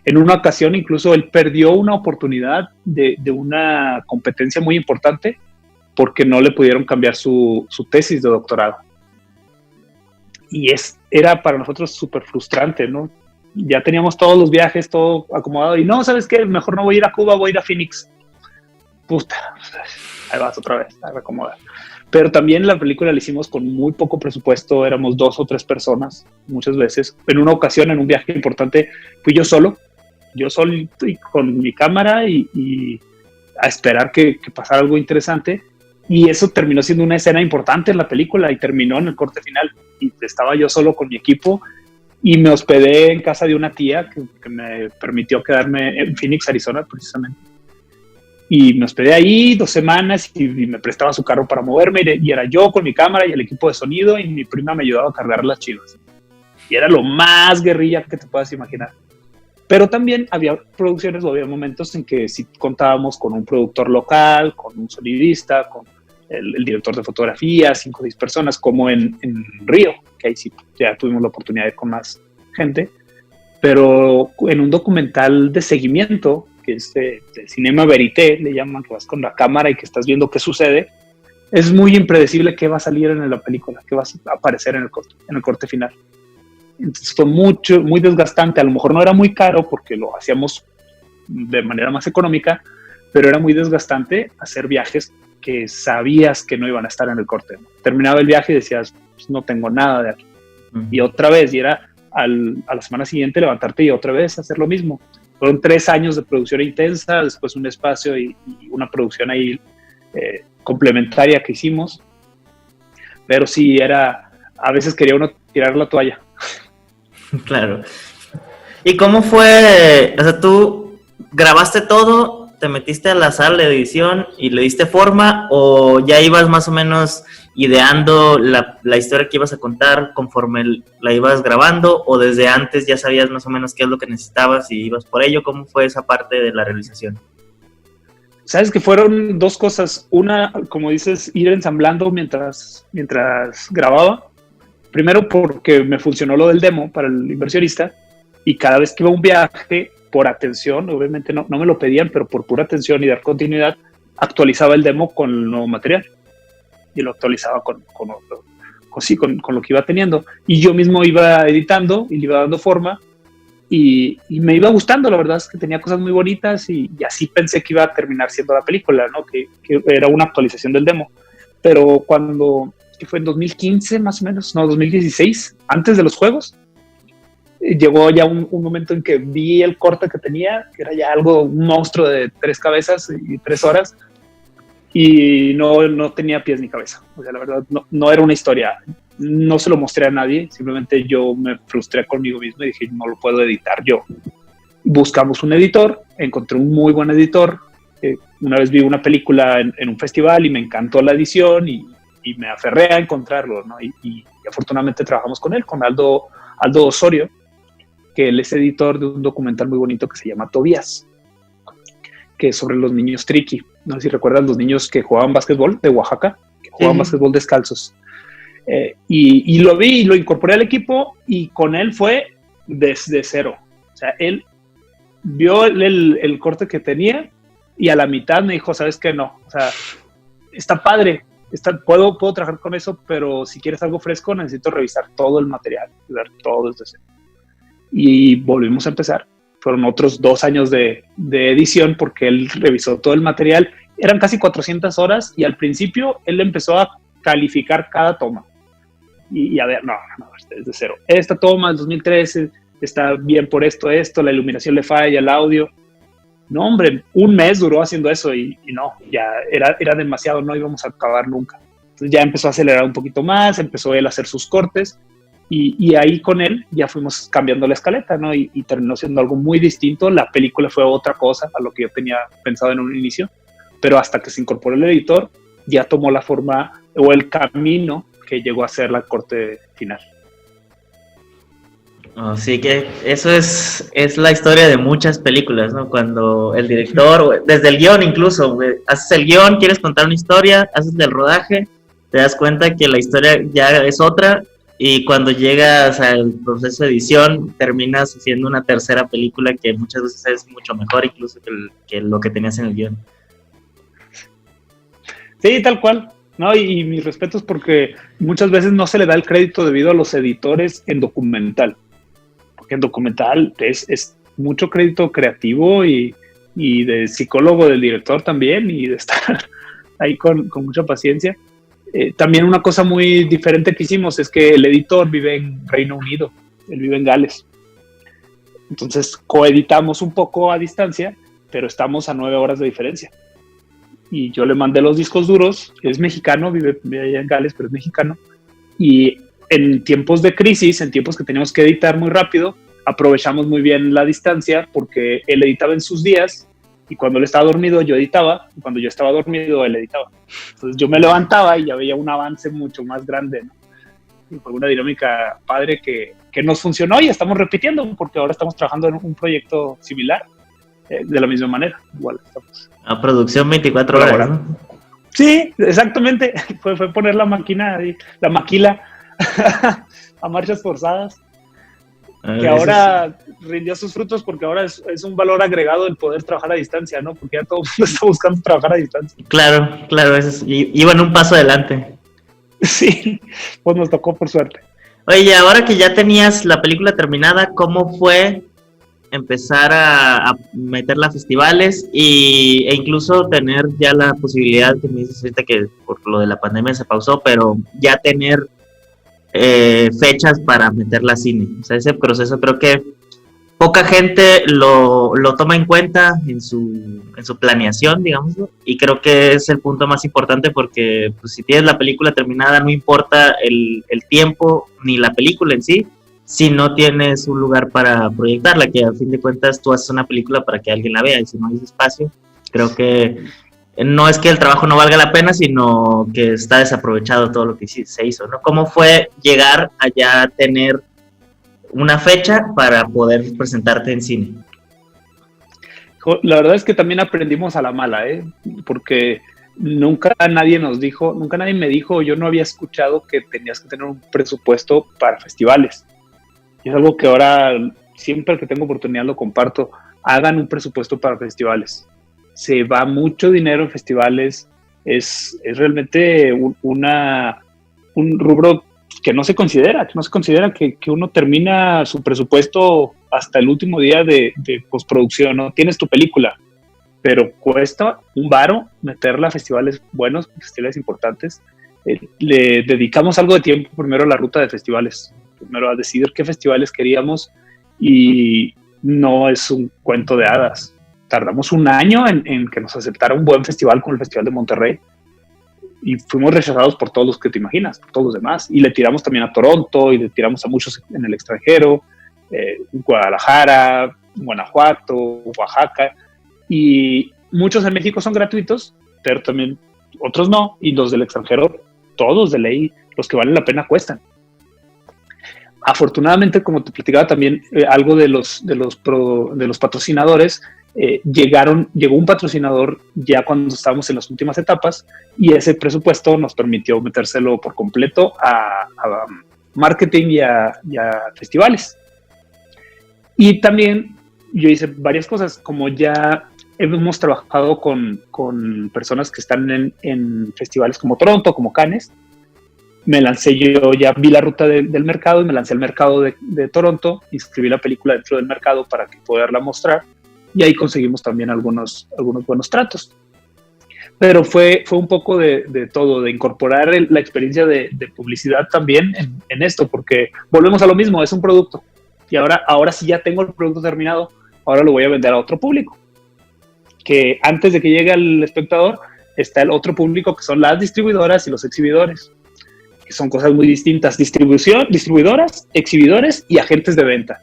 En una ocasión incluso él perdió una oportunidad de una competencia muy importante porque no le pudieron cambiar su tesis de doctorado. era para nosotros súper frustrante, ¿no? Ya teníamos todos los viajes, todo acomodado, y no, ¿sabes qué? Mejor no voy a ir a Cuba, voy a ir a Phoenix. Puta, ahí vas otra vez, a reacomodar. Pero también la película la hicimos con muy poco presupuesto, éramos 2 o 3 personas, muchas veces. En una ocasión, en un viaje importante, fui yo solo y con mi cámara y a esperar que pasara algo interesante. Y eso terminó siendo una escena importante en la película y terminó en el corte final. Y estaba yo solo con mi equipo y me hospedé en casa de una tía que me permitió quedarme en Phoenix, Arizona, precisamente. Y me hospedé ahí 2 semanas y me prestaba su carro para moverme y era yo con mi cámara y el equipo de sonido y mi prima me ayudaba a cargar las chivas. Y era lo más guerrilla que te puedas imaginar. Pero también había producciones o había momentos en que sí contábamos con un productor local, con un sonidista, con el director de fotografía, 5 o 6 personas, como en Río, que ahí sí ya tuvimos la oportunidad de ir con más gente. Pero en un documental de seguimiento, que es de Cinema Verité, le llaman, que vas con la cámara y que estás viendo qué sucede, es muy impredecible qué va a salir en la película, qué va a aparecer en el corte final. Entonces fue muy desgastante. A lo mejor no era muy caro porque lo hacíamos de manera más económica, pero era muy desgastante hacer viajes que sabías que no iban a estar en el corte. Terminaba el viaje y decías, pues no tengo nada de aquí. Y otra vez, y era a la semana siguiente levantarte y otra vez hacer lo mismo. Fueron 3 años de producción intensa, después un espacio y una producción ahí complementaria que hicimos. Pero sí, a veces quería uno tirar la toalla. Claro. ¿Y cómo fue? O sea, tú grabaste todo, te metiste a la sala de edición y le diste forma, o ya ibas más o menos ideando la historia que ibas a contar conforme la ibas grabando, o desde antes ya sabías más o menos qué es lo que necesitabas y ibas por ello? ¿Cómo fue esa parte de la realización? Sabes que fueron 2 cosas. Una, como dices, ir ensamblando mientras grababa. Primero porque me funcionó lo del demo para el inversionista y cada vez que iba a un viaje, por atención, obviamente no me lo pedían, pero por pura atención y dar continuidad, actualizaba el demo con el nuevo material y lo actualizaba con lo que iba teniendo. Y yo mismo iba editando y le iba dando forma y me iba gustando. La verdad es que tenía cosas muy bonitas y así pensé que iba a terminar siendo la película, ¿no? Que era una actualización del demo. Pero que fue en 2015 más o menos, no, 2016, antes de los juegos, llegó ya un momento en que vi el corte que tenía, que era ya un monstruo de 3 cabezas y 3 horas, y no tenía pies ni cabeza. O sea, la verdad, no era una historia. No se lo mostré a nadie, simplemente yo me frustré conmigo mismo y dije, no lo puedo editar yo. Buscamos un editor, encontré un muy buen editor. Una vez vi una película en un festival y me encantó la edición y me aferré a encontrarlo, ¿no? Y afortunadamente trabajamos con él, con Aldo Osorio, que él es editor de un documental muy bonito que se llama Tobías, que es sobre los niños triqui. No sé si recuerdan los niños que jugaban básquetbol de Oaxaca, que jugaban básquetbol descalzos. Y lo vi y lo incorporé al equipo y con él fue desde cero. O sea, él vio el corte que tenía y a la mitad me dijo, ¿sabes qué? No, o sea, está padre, puedo trabajar con eso, pero si quieres algo fresco necesito revisar todo el material, ver todo desde cero. Y volvimos a empezar. Fueron otros 2 años de edición porque él revisó todo el material. Eran casi 400 horas y al principio él empezó a calificar cada toma. Y a ver, no, desde cero. Esta toma del 2013 está bien por esto, la iluminación le falla, el audio. No, hombre, 1 mes duró haciendo eso y no, ya era demasiado, no íbamos a acabar nunca. Entonces ya empezó a acelerar un poquito más, empezó él a hacer sus cortes y ahí con él ya fuimos cambiando la escaleta, ¿no? Y terminó siendo algo muy distinto. La película fue otra cosa a lo que yo tenía pensado en un inicio, pero hasta que se incorporó el editor ya tomó la forma o el camino que llegó a ser la corte final. Así que eso es la historia de muchas películas, ¿no? Cuando el director, desde el guión incluso, haces el guión, quieres contar una historia, haces el rodaje, te das cuenta que la historia ya es otra y cuando llegas al proceso de edición terminas haciendo una tercera película que muchas veces es mucho mejor incluso que lo que tenías en el guión. Sí, tal cual. No, y mis respetos porque muchas veces no se le da el crédito debido a los editores en documental. Porque en documental es mucho crédito creativo y de psicólogo del director también y de estar ahí con mucha paciencia. También una cosa muy diferente que hicimos es que el editor vive en Reino Unido, él vive en Gales. Entonces coeditamos un poco a distancia, pero estamos a 9 horas de diferencia. Y yo le mandé los discos duros, es mexicano, vive allá en Gales, pero es mexicano. Y en tiempos de crisis, en tiempos que teníamos que editar muy rápido, aprovechamos muy bien la distancia porque él editaba en sus días y cuando él estaba dormido yo editaba y cuando yo estaba dormido él editaba. Entonces yo me levantaba y ya veía un avance mucho más grande, ¿no? Y fue una dinámica padre que nos funcionó y estamos repitiendo porque ahora estamos trabajando en un proyecto similar de la misma manera. Igual estamos. A producción 24 horas, ¿no? Sí, exactamente. Fue poner la máquina, la maquila a marchas forzadas. Que ahora rindió sus frutos porque ahora es un valor agregado el poder trabajar a distancia, ¿no? Porque ya todo el mundo está buscando trabajar a distancia. Claro, iban un paso adelante. Sí, pues nos tocó por suerte. Oye, ahora que ya tenías la película terminada, ¿cómo fue empezar a meterla a festivales e incluso tener ya la posibilidad, que me dices ahorita que por lo de la pandemia se pausó, pero ya tener fechas para meterla a cine? O sea, ese proceso creo que poca gente lo toma en cuenta en su planeación, digamos, y creo que es el punto más importante porque pues, si tienes la película terminada no importa el tiempo ni la película en sí, si no tienes un lugar para proyectarla, que a fin de cuentas tú haces una película para que alguien la vea y si no hay espacio, creo que no es que el trabajo no valga la pena, sino que está desaprovechado todo lo que se hizo, ¿no? ¿Cómo fue llegar a ya tener una fecha para poder presentarte en cine? La verdad es que también aprendimos a la mala, porque nunca nadie me dijo, yo no había escuchado que tenías que tener un presupuesto para festivales. Y es algo que ahora, siempre que tengo oportunidad lo comparto, hagan un presupuesto para festivales. Se va mucho dinero en festivales, es realmente un rubro que no se considera que uno termina su presupuesto hasta el último día de postproducción, ¿no? Tienes tu película, pero cuesta un varo meterla a festivales buenos, festivales importantes. Le dedicamos algo de tiempo primero a la ruta de festivales, primero a decidir qué festivales queríamos y no es un cuento de hadas. Tardamos un año en que nos aceptara un buen festival como el Festival de Monterrey y fuimos rechazados por todos los que te imaginas, por todos los demás. Y le tiramos también a Toronto y le tiramos a muchos en el extranjero, Guadalajara, Guanajuato, Oaxaca. Y muchos en México son gratuitos, pero también otros no. Y los del extranjero, todos de ley, los que valen la pena cuestan. Afortunadamente, como te platicaba también, algo de los patrocinadores, llegó un patrocinador ya cuando estábamos en las últimas etapas y ese presupuesto nos permitió metérselo por completo a marketing y a festivales. Y también yo hice varias cosas, como ya hemos trabajado con personas que están en festivales como Toronto, como Cannes. Me lancé, yo ya vi la ruta del mercado y me lancé al mercado de Toronto, inscribí la película dentro del mercado para que poderla mostrar y ahí conseguimos también algunos buenos tratos. Pero fue un poco de todo, de incorporar la experiencia de publicidad también en esto, porque volvemos a lo mismo, es un producto. Y ahora sí ya tengo el producto terminado, ahora lo voy a vender a otro público. Que antes de que llegue al espectador está el otro público que son las distribuidoras y los exhibidores, que son cosas muy distintas. Distribuidoras, exhibidores y agentes de venta.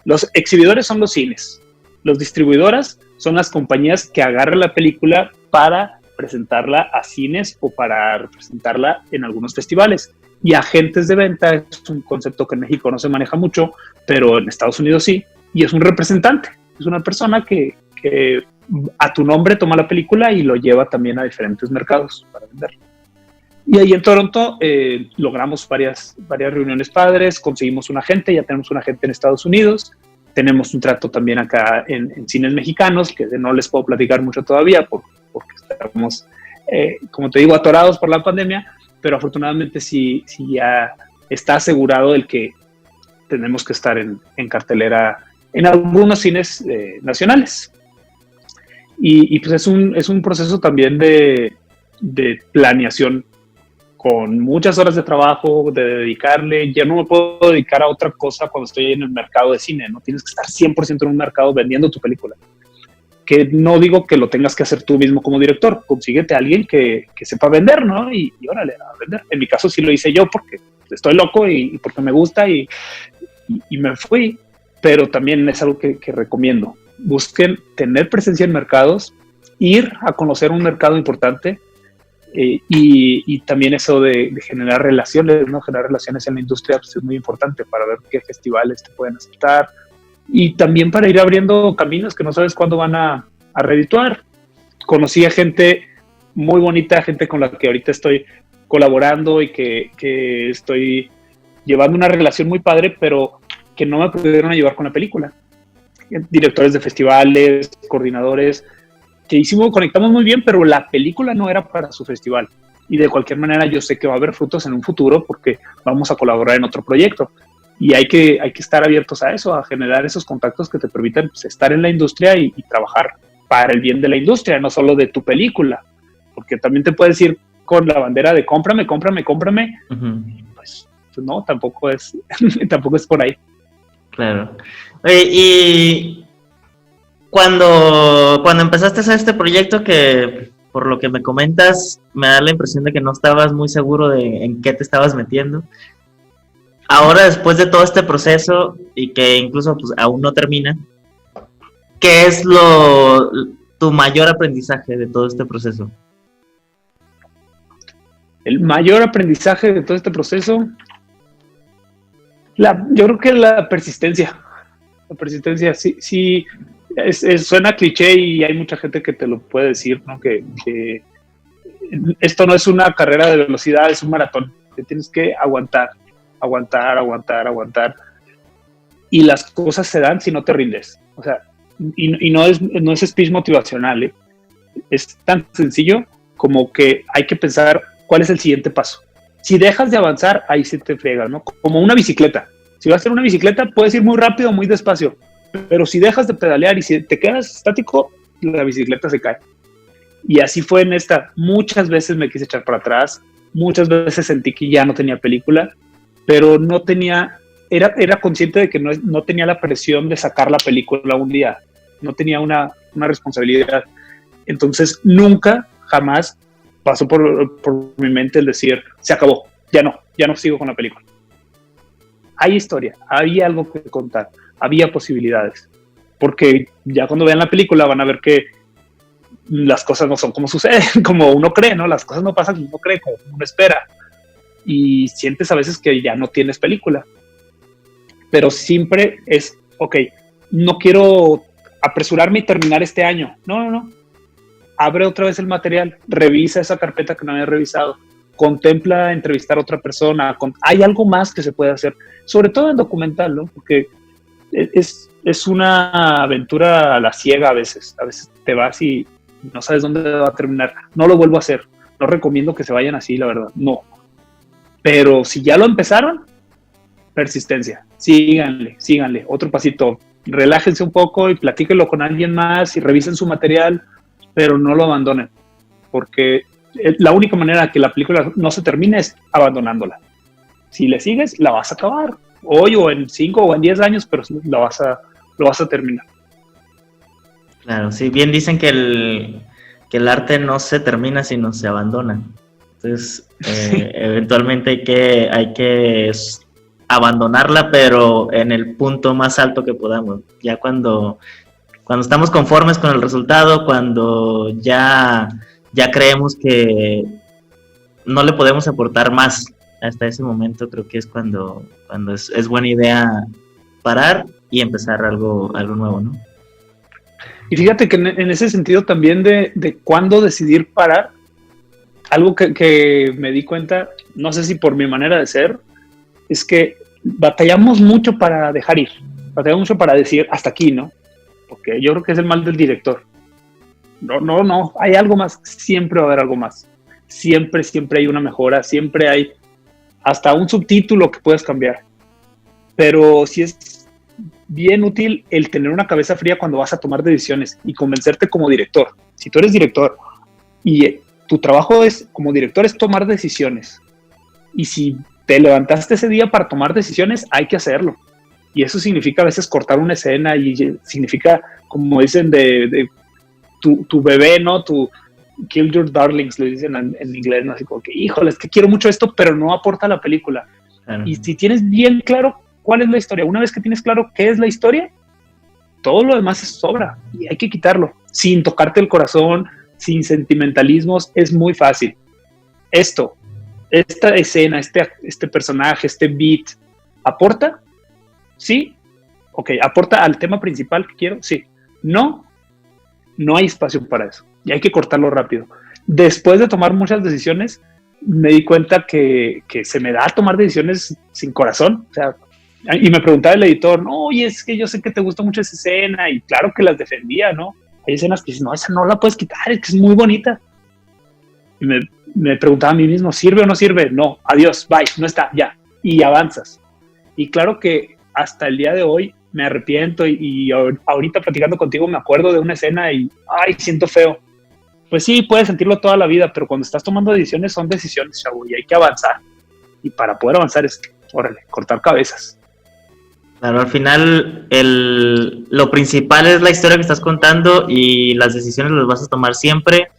Los exhibidores son los cines. Los distribuidoras son las compañías que agarran la película para presentarla a cines o para representarla en algunos festivales. Y agentes de venta es un concepto que en México no se maneja mucho, pero en Estados Unidos sí, y es un representante. Es una persona que a tu nombre toma la película y lo lleva también a diferentes mercados para venderla. Y ahí en Toronto logramos varias reuniones padres, conseguimos un agente, ya tenemos un agente en Estados Unidos, tenemos un trato también acá en cines mexicanos, que no les puedo platicar mucho todavía porque estamos como te digo, atorados por la pandemia, pero afortunadamente sí ya está asegurado el que tenemos que estar en cartelera en algunos cines nacionales. Y pues es un proceso también de planeación con muchas horas de trabajo, de dedicarle. Ya no me puedo dedicar a otra cosa cuando estoy en el mercado de cine, ¿no? Tienes que estar 100% en un mercado vendiendo tu película. Que no digo que lo tengas que hacer tú mismo como director, consíguete a alguien que sepa vender, ¿no? Y órale, a vender. En mi caso sí lo hice yo porque estoy loco y porque me gusta y me fui, pero también es algo que recomiendo. Busquen tener presencia en mercados, ir a conocer un mercado importante y también eso de generar relaciones, ¿no? Generar relaciones en la industria pues, es muy importante para ver qué festivales te pueden aceptar y también para ir abriendo caminos que no sabes cuándo van a redituar. Conocí a gente muy bonita, gente con la que ahorita estoy colaborando y que estoy llevando una relación muy padre, pero que no me pudieron ayudar con la película. Directores de festivales, coordinadores, que conectamos muy bien, pero la película no era para su festival. Y de cualquier manera yo sé que va a haber frutos en un futuro porque vamos a colaborar en otro proyecto. Y hay que estar abiertos a eso, a generar esos contactos que te permitan pues, estar en la industria y trabajar para el bien de la industria, no solo de tu película. Porque también te puedes ir con la bandera de cómprame, cómprame, cómprame. Uh-huh. Y pues no, tampoco es por ahí. Claro. Oye, y cuando empezaste a hacer este proyecto, que por lo que me comentas, me da la impresión de que no estabas muy seguro de en qué te estabas metiendo. Ahora, después de todo este proceso, y que incluso pues, aún no termina, ¿qué es tu mayor aprendizaje de todo este proceso? El mayor aprendizaje de todo este proceso, yo creo que la persistencia. La persistencia, sí suena cliché y hay mucha gente que te lo puede decir, ¿no? Que esto no es una carrera de velocidad, es un maratón. Te tienes que aguantar. Y las cosas se dan si no te rindes. O sea, y no es speech motivacional, ¿eh? Es tan sencillo como que hay que pensar cuál es el siguiente paso. Si dejas de avanzar, ahí sí te fregas, ¿no? Como una bicicleta. Si vas a hacer una bicicleta, puedes ir muy rápido o muy despacio. Pero si dejas de pedalear y si te quedas estático, la bicicleta se cae. Y así fue en esta. Muchas veces me quise echar para atrás. Muchas veces sentí que ya no tenía película. Pero no tenía, era consciente de que no tenía la presión de sacar la película un día, no tenía una responsabilidad. Entonces nunca, jamás pasó por mi mente el decir, se acabó, ya no sigo con la película. Hay historia, había algo que contar, había posibilidades, porque ya cuando vean la película van a ver que las cosas no son como suceden, como uno cree, ¿no? Las cosas no pasan como uno cree, como uno espera. Y sientes a veces que ya no tienes película. Pero siempre es, ok, no quiero apresurarme y terminar este año. No. Abre otra vez el material, revisa esa carpeta que no había revisado, contempla entrevistar a otra persona. Hay algo más que se puede hacer, sobre todo en documental, ¿no? Porque es una aventura a la ciega a veces. A veces te vas y no sabes dónde va a terminar. No lo vuelvo a hacer. No recomiendo que se vayan así, la verdad. No. Pero si ya lo empezaron, persistencia, síganle, otro pasito, relájense un poco y platíquenlo con alguien más y revisen su material, pero no lo abandonen, porque la única manera que la película no se termine es abandonándola. Si le sigues, la vas a acabar, hoy o en 5 o en 10 años, pero lo vas a terminar. Claro, sí, bien dicen que el arte no se termina, sino se abandona. Entonces, eventualmente hay que abandonarla, pero en el punto más alto que podamos. Ya cuando estamos conformes con el resultado, cuando ya creemos que no le podemos aportar más hasta ese momento, creo que es cuando es buena idea parar y empezar algo nuevo, ¿no? Y fíjate que en ese sentido también de cuándo decidir parar, algo que me di cuenta, no sé si por mi manera de ser, es que batallamos mucho para dejar ir, batallamos mucho para decir hasta aquí, ¿no? Porque yo creo que es el mal del director. no, hay algo más, siempre va a haber algo más. Siempre hay una mejora, siempre hay hasta un subtítulo que puedes cambiar. Pero sí es bien útil el tener una cabeza fría cuando vas a tomar decisiones y convencerte como director. Si tú eres director y tu trabajo como director es tomar decisiones, y si te levantaste ese día para tomar decisiones, hay que hacerlo. Y eso significa a veces cortar una escena, y significa, como dicen, de tu bebé, ¿no? Tu kill your darlings, lo dicen en inglés, ¿no? Así como que, híjole, es que quiero mucho esto, pero no aporta a la película. Y si tienes bien claro cuál es la historia, una vez que tienes claro qué es la historia, todo lo demás es sobra y hay que quitarlo, sin tocarte el corazón, sin sentimentalismos. Es muy fácil. Esta escena, este personaje, este beat, ¿aporta? Sí. Ok, ¿aporta al tema principal que quiero? Sí. No hay espacio para eso y hay que cortarlo rápido. Después de tomar muchas decisiones, me di cuenta que se me da a tomar decisiones sin corazón. O sea, y me preguntaba el editor, no, oye, es que yo sé que te gusta mucho esa escena, y claro que las defendía, ¿no? Hay escenas que dicen, no, esa no la puedes quitar, es que es muy bonita. Y me preguntaba a mí mismo, ¿sirve o no sirve? No, adiós, bye, no está, ya. Y avanzas. Y claro que hasta el día de hoy me arrepiento, y ahorita platicando contigo me acuerdo de una escena y, ay, siento feo. Pues sí, puedes sentirlo toda la vida, pero cuando estás tomando decisiones, son decisiones, chavo, y hay que avanzar. Y para poder avanzar es, órale, cortar cabezas. Claro, al final lo principal es la historia que estás contando, y las decisiones las vas a tomar siempre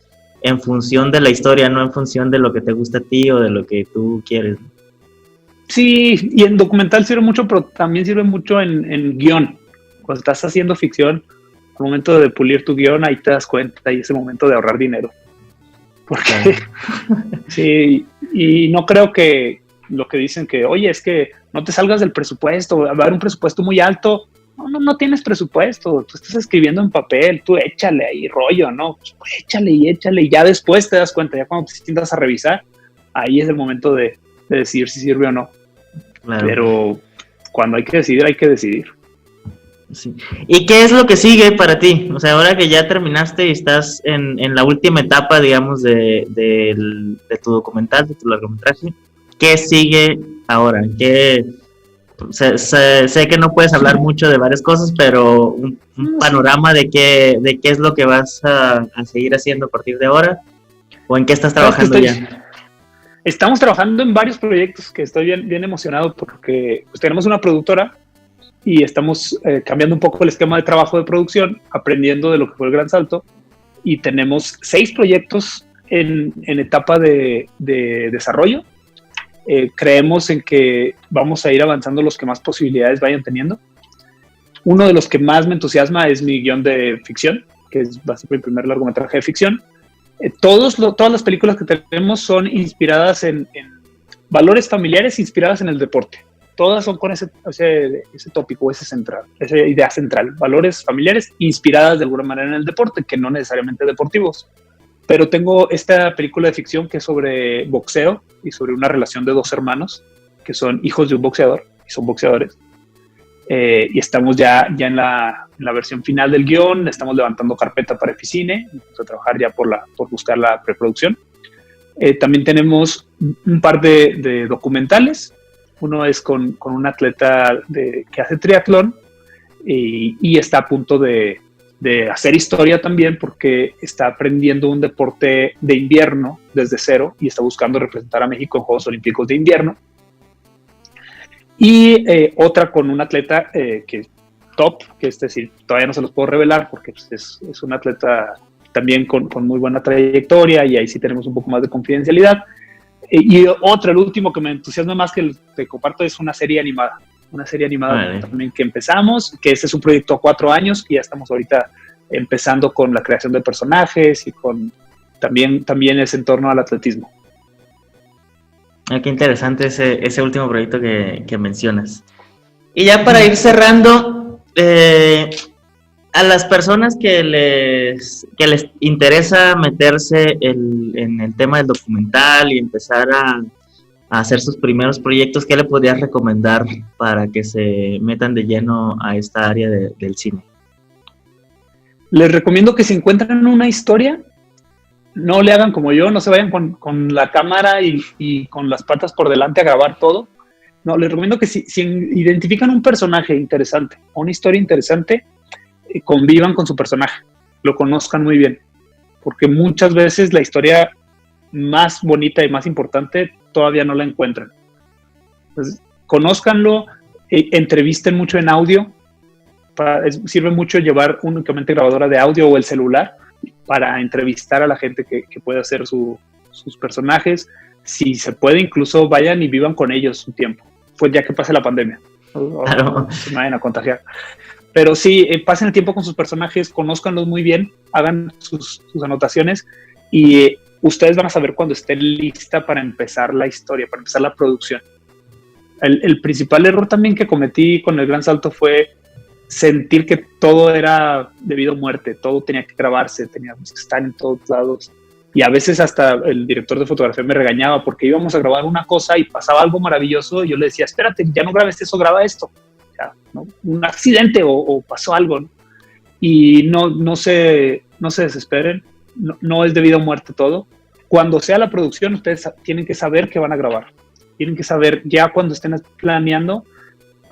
en función de la historia, no en función de lo que te gusta a ti o de lo que tú quieres. Sí, y en documental sirve mucho, pero también sirve mucho en guión. Cuando estás haciendo ficción, al momento de pulir tu guión, ahí te das cuenta, y es el momento de ahorrar dinero. Porque sí, y no creo que lo que dicen que, oye, es que no te salgas del presupuesto, va a haber un presupuesto muy alto. No tienes presupuesto, tú estás escribiendo en papel, tú échale ahí rollo, ¿no? Pues échale, y ya después te das cuenta, ya cuando te sientas a revisar, ahí es el momento de decidir si sirve o no. Claro. Pero cuando hay que decidir, hay que decidir. Sí. ¿Y qué es lo que sigue para ti? O sea, ahora que ya terminaste y estás en la última etapa, digamos, de tu documental, de tu largometraje, ¿qué sigue ahora? Sé que no puedes hablar mucho de varias cosas, pero un panorama de qué es lo que vas a seguir haciendo a partir de ahora, o en qué estás trabajando ya. Estamos trabajando en varios proyectos que estoy bien emocionado, porque pues, tenemos una productora y estamos cambiando un poco el esquema de trabajo de producción, aprendiendo de lo que fue el Gran Salto, y tenemos 6 proyectos en etapa de desarrollo. Creemos en que vamos a ir avanzando los que más posibilidades vayan teniendo. Uno de los que más me entusiasma es mi guión de ficción, que va a ser mi primer largometraje de ficción. Todas las películas que tenemos son inspiradas en valores familiares, inspiradas en el deporte. Todas son con ese tópico, esa idea central. Valores familiares inspiradas de alguna manera en el deporte, que no necesariamente deportivos. Pero tengo esta película de ficción que es sobre boxeo y sobre una relación de 2 hermanos que son hijos de un boxeador y son boxeadores. Y estamos ya en la versión final del guión, estamos levantando carpeta para Eficine, vamos a trabajar ya por buscar la preproducción. También tenemos un par de documentales. Uno es con un atleta que hace triatlón y está a punto de hacer historia también, porque está aprendiendo un deporte de invierno desde cero y está buscando representar a México en Juegos Olímpicos de invierno. Y otra con un atleta que es top, que es decir, todavía no se los puedo revelar porque pues, es un atleta también con muy buena trayectoria, y ahí sí tenemos un poco más de confidencialidad. Y otro, el último que me entusiasma más que el que comparto, es una serie animada. Una serie animada también que empezamos, que este es un proyecto a 4 años, y ya estamos ahorita empezando con la creación de personajes y con también es en torno al atletismo. Qué interesante ese último proyecto que mencionas. Y ya para ir cerrando, a las personas que les interesa meterse en el tema del documental y empezar a hacer sus primeros proyectos, ¿qué le podrías recomendar para que se metan de lleno a esta área del cine? Les recomiendo que si encuentran una historia, no le hagan como yo, no se vayan con la cámara y con las patas por delante a grabar todo. No, les recomiendo que si identifican un personaje interesante o una historia interesante, convivan con su personaje, lo conozcan muy bien, porque muchas veces la historia más bonita y más importante todavía no la encuentran. Entonces, conózcanlo, entrevisten mucho en audio. Sirve mucho llevar únicamente grabadora de audio o el celular para entrevistar a la gente que puede hacer sus personajes. Si se puede, incluso vayan y vivan con ellos un tiempo, pues ya que pase la pandemia. Claro. No se me vayan a contagiar. Pero sí, pasen el tiempo con sus personajes, conózcanlos muy bien, hagan sus anotaciones y ustedes van a saber cuando esté lista para empezar la historia, para empezar la producción. El principal error también que cometí con El Gran Salto fue sentir que todo era debido a muerte, todo tenía que grabarse, teníamos que estar en todos lados. Y a veces hasta el director de fotografía me regañaba porque íbamos a grabar una cosa y pasaba algo maravilloso y yo le decía, espérate, ya no grabes eso, graba esto. O sea, ¿no? Un accidente o pasó algo, ¿no? Y no se desesperen, no es debido a muerte todo. Cuando sea la producción, ustedes tienen que saber que van a grabar. Tienen que saber ya cuando estén planeando,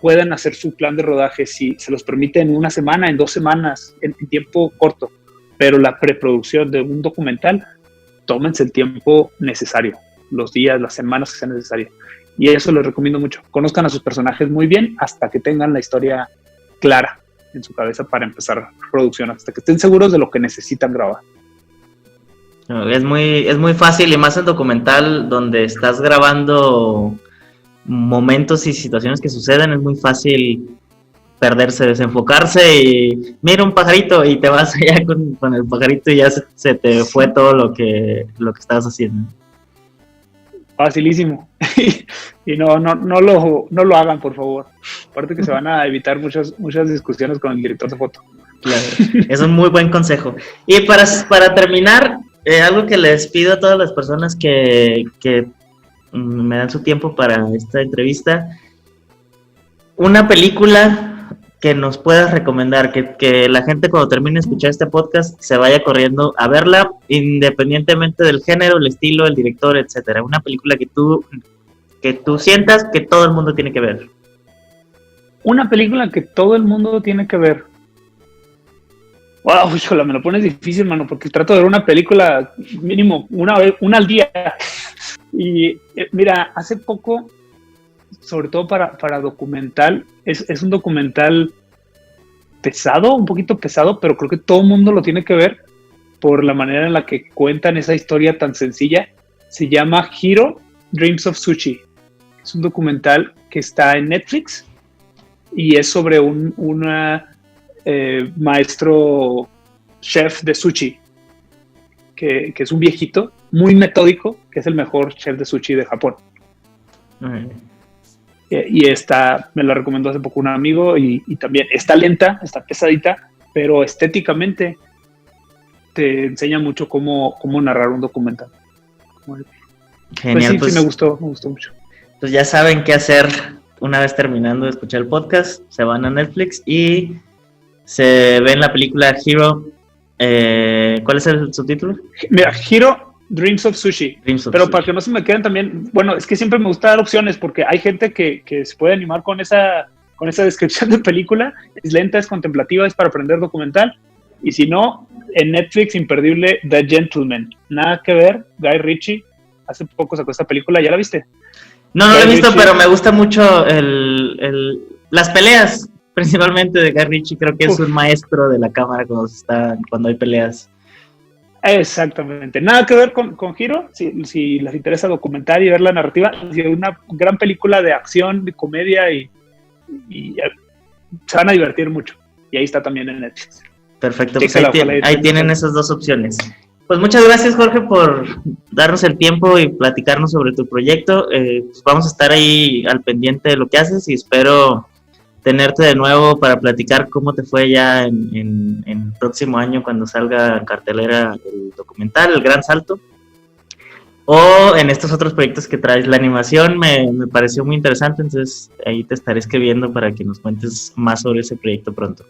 puedan hacer su plan de rodaje, si se los permite en una semana, en 2 semanas, en tiempo corto. Pero la preproducción de un documental, tómense el tiempo necesario, los días, las semanas que sean necesarias. Y eso les recomiendo mucho. Conozcan a sus personajes muy bien hasta que tengan la historia clara en su cabeza para empezar producción, hasta que estén seguros de lo que necesitan grabar. Es muy fácil, y más el documental donde estás grabando momentos y situaciones que suceden, es muy fácil perderse, desenfocarse y mira un pajarito y te vas allá con el pajarito y ya se te fue todo lo que estabas haciendo. Facilísimo. Y no lo hagan, por favor. Aparte que se van a evitar muchas discusiones con el director de foto. Claro, es un muy buen consejo. Y para terminar, algo que les pido a todas las personas que me dan su tiempo para esta entrevista, una película que nos puedas recomendar, que la gente cuando termine de escuchar este podcast se vaya corriendo a verla, independientemente del género, el estilo, el director, etcétera. Una película que tú sientas que todo el mundo tiene que ver. Una película que todo el mundo tiene que ver. Wow, híjole, me lo pones difícil, mano, porque trato de ver una película mínimo una al día. Y mira, hace poco, sobre todo para documental, es un documental pesado, un poquito pesado, pero creo que todo el mundo lo tiene que ver por la manera en la que cuentan esa historia tan sencilla. Se llama Hiro, Dreams of Sushi. Es un documental que está en Netflix y es sobre un maestro chef de sushi, que es un viejito muy metódico, que es el mejor chef de sushi de Japón. Y me la recomendó hace poco un amigo y también está lenta, está pesadita, pero estéticamente te enseña mucho cómo narrar un documental. Genial, pues sí, me gustó mucho. Pues ya saben qué hacer una vez terminando de escuchar el podcast, se van a Netflix y se ven la película Hiro. ¿Cuál es el subtítulo? Mira, Hiro, Dreams of Sushi. Pero para que no se me queden también, bueno, es que siempre me gusta dar opciones porque hay gente que se puede animar con esa descripción de película. Es lenta, es contemplativa, es para aprender documental. Y si no, en Netflix, imperdible, The Gentleman. Nada que ver, Guy Ritchie. Hace poco sacó esta película, ¿ya la viste? No la he visto, pero me gusta mucho las peleas. Principalmente de Guy Ritchie, creo que es un maestro de la cámara cuando hay peleas. Exactamente. Nada que ver con Hiro, si les interesa documentar y ver la narrativa, es una gran película de acción, de comedia y se van a divertir mucho. Y ahí está también en Netflix. Perfecto, pues ahí tienen esas dos opciones. Pues muchas gracias, Jorge, por darnos el tiempo y platicarnos sobre tu proyecto. Pues vamos a estar ahí al pendiente de lo que haces y espero tenerte de nuevo para platicar cómo te fue ya en el próximo año cuando salga en cartelera el documental, El Gran Salto, o en estos otros proyectos que traes. La animación me pareció muy interesante, entonces ahí te estaré escribiendo para que nos cuentes más sobre ese proyecto pronto.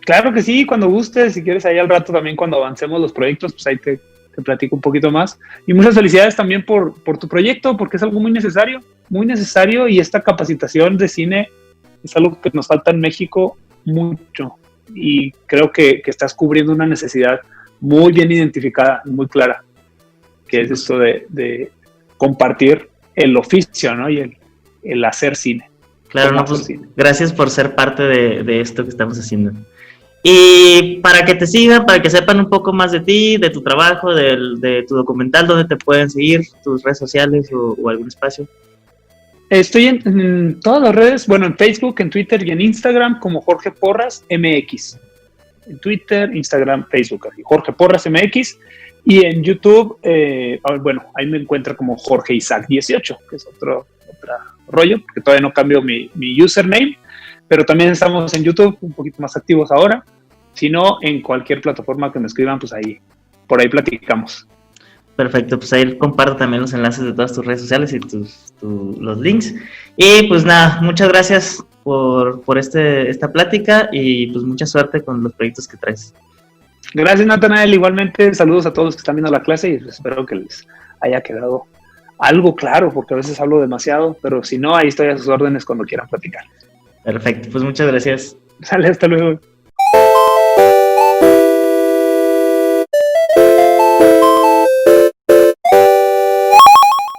Claro que sí, cuando gustes, si quieres ahí al rato también cuando avancemos los proyectos, pues ahí te platico un poquito más. Y muchas felicidades también por tu proyecto, porque es algo muy necesario y esta capacitación de cine es algo que nos falta en México mucho. Y creo que estás cubriendo una necesidad muy bien identificada, muy clara, que es esto de compartir el oficio, ¿no? Y el hacer cine. Claro, no, pues gracias por ser parte de esto que estamos haciendo. Y para que te sigan, para que sepan un poco más de ti, de tu trabajo, de tu documental, ¿dónde te pueden seguir? ¿Tus redes sociales o algún espacio? Estoy en todas las redes, bueno, en Facebook, en Twitter y en Instagram como Jorge Porras MX. En Twitter, Instagram, Facebook, así, Jorge Porras MX. Y en YouTube, bueno, ahí me encuentra como Jorge Isaac 18, que es otro rollo, porque todavía no cambio mi username, pero también estamos en YouTube, un poquito más activos ahora. Si no, en cualquier plataforma que me escriban, pues ahí, por ahí platicamos. Perfecto, pues ahí comparto también los enlaces de todas tus redes sociales y los links. Y pues nada, muchas gracias por esta plática y pues mucha suerte con los proyectos que traes. Gracias, Natanael. Igualmente, saludos a todos los que están viendo la clase y espero que les haya quedado algo claro, porque a veces hablo demasiado, pero si no, ahí estoy a sus órdenes cuando quieran platicar. Perfecto, pues muchas gracias. Sale, hasta luego.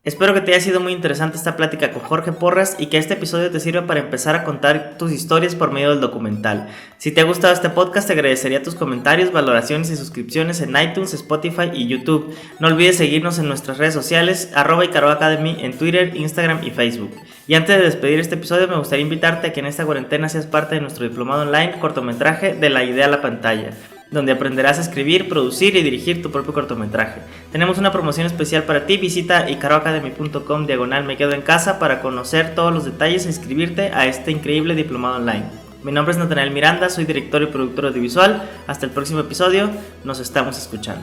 Espero que te haya sido muy interesante esta plática con Jorge Porras y que este episodio te sirva para empezar a contar tus historias por medio del documental. Si te ha gustado este podcast, te agradecería tus comentarios, valoraciones y suscripciones en iTunes, Spotify y YouTube. No olvides seguirnos en nuestras redes sociales, @IcaroAcademy en Twitter, Instagram y Facebook. Y antes de despedir este episodio, me gustaría invitarte a que en esta cuarentena seas parte de nuestro diplomado online cortometraje De la idea a la pantalla, donde aprenderás a escribir, producir y dirigir tu propio cortometraje. Tenemos una promoción especial para ti. Visita icaroacademy.com/me quedo en casa para conocer todos los detalles e inscribirte a este increíble diplomado online. Mi nombre es Natanael Miranda, soy director y productor audiovisual. Hasta el próximo episodio, nos estamos escuchando.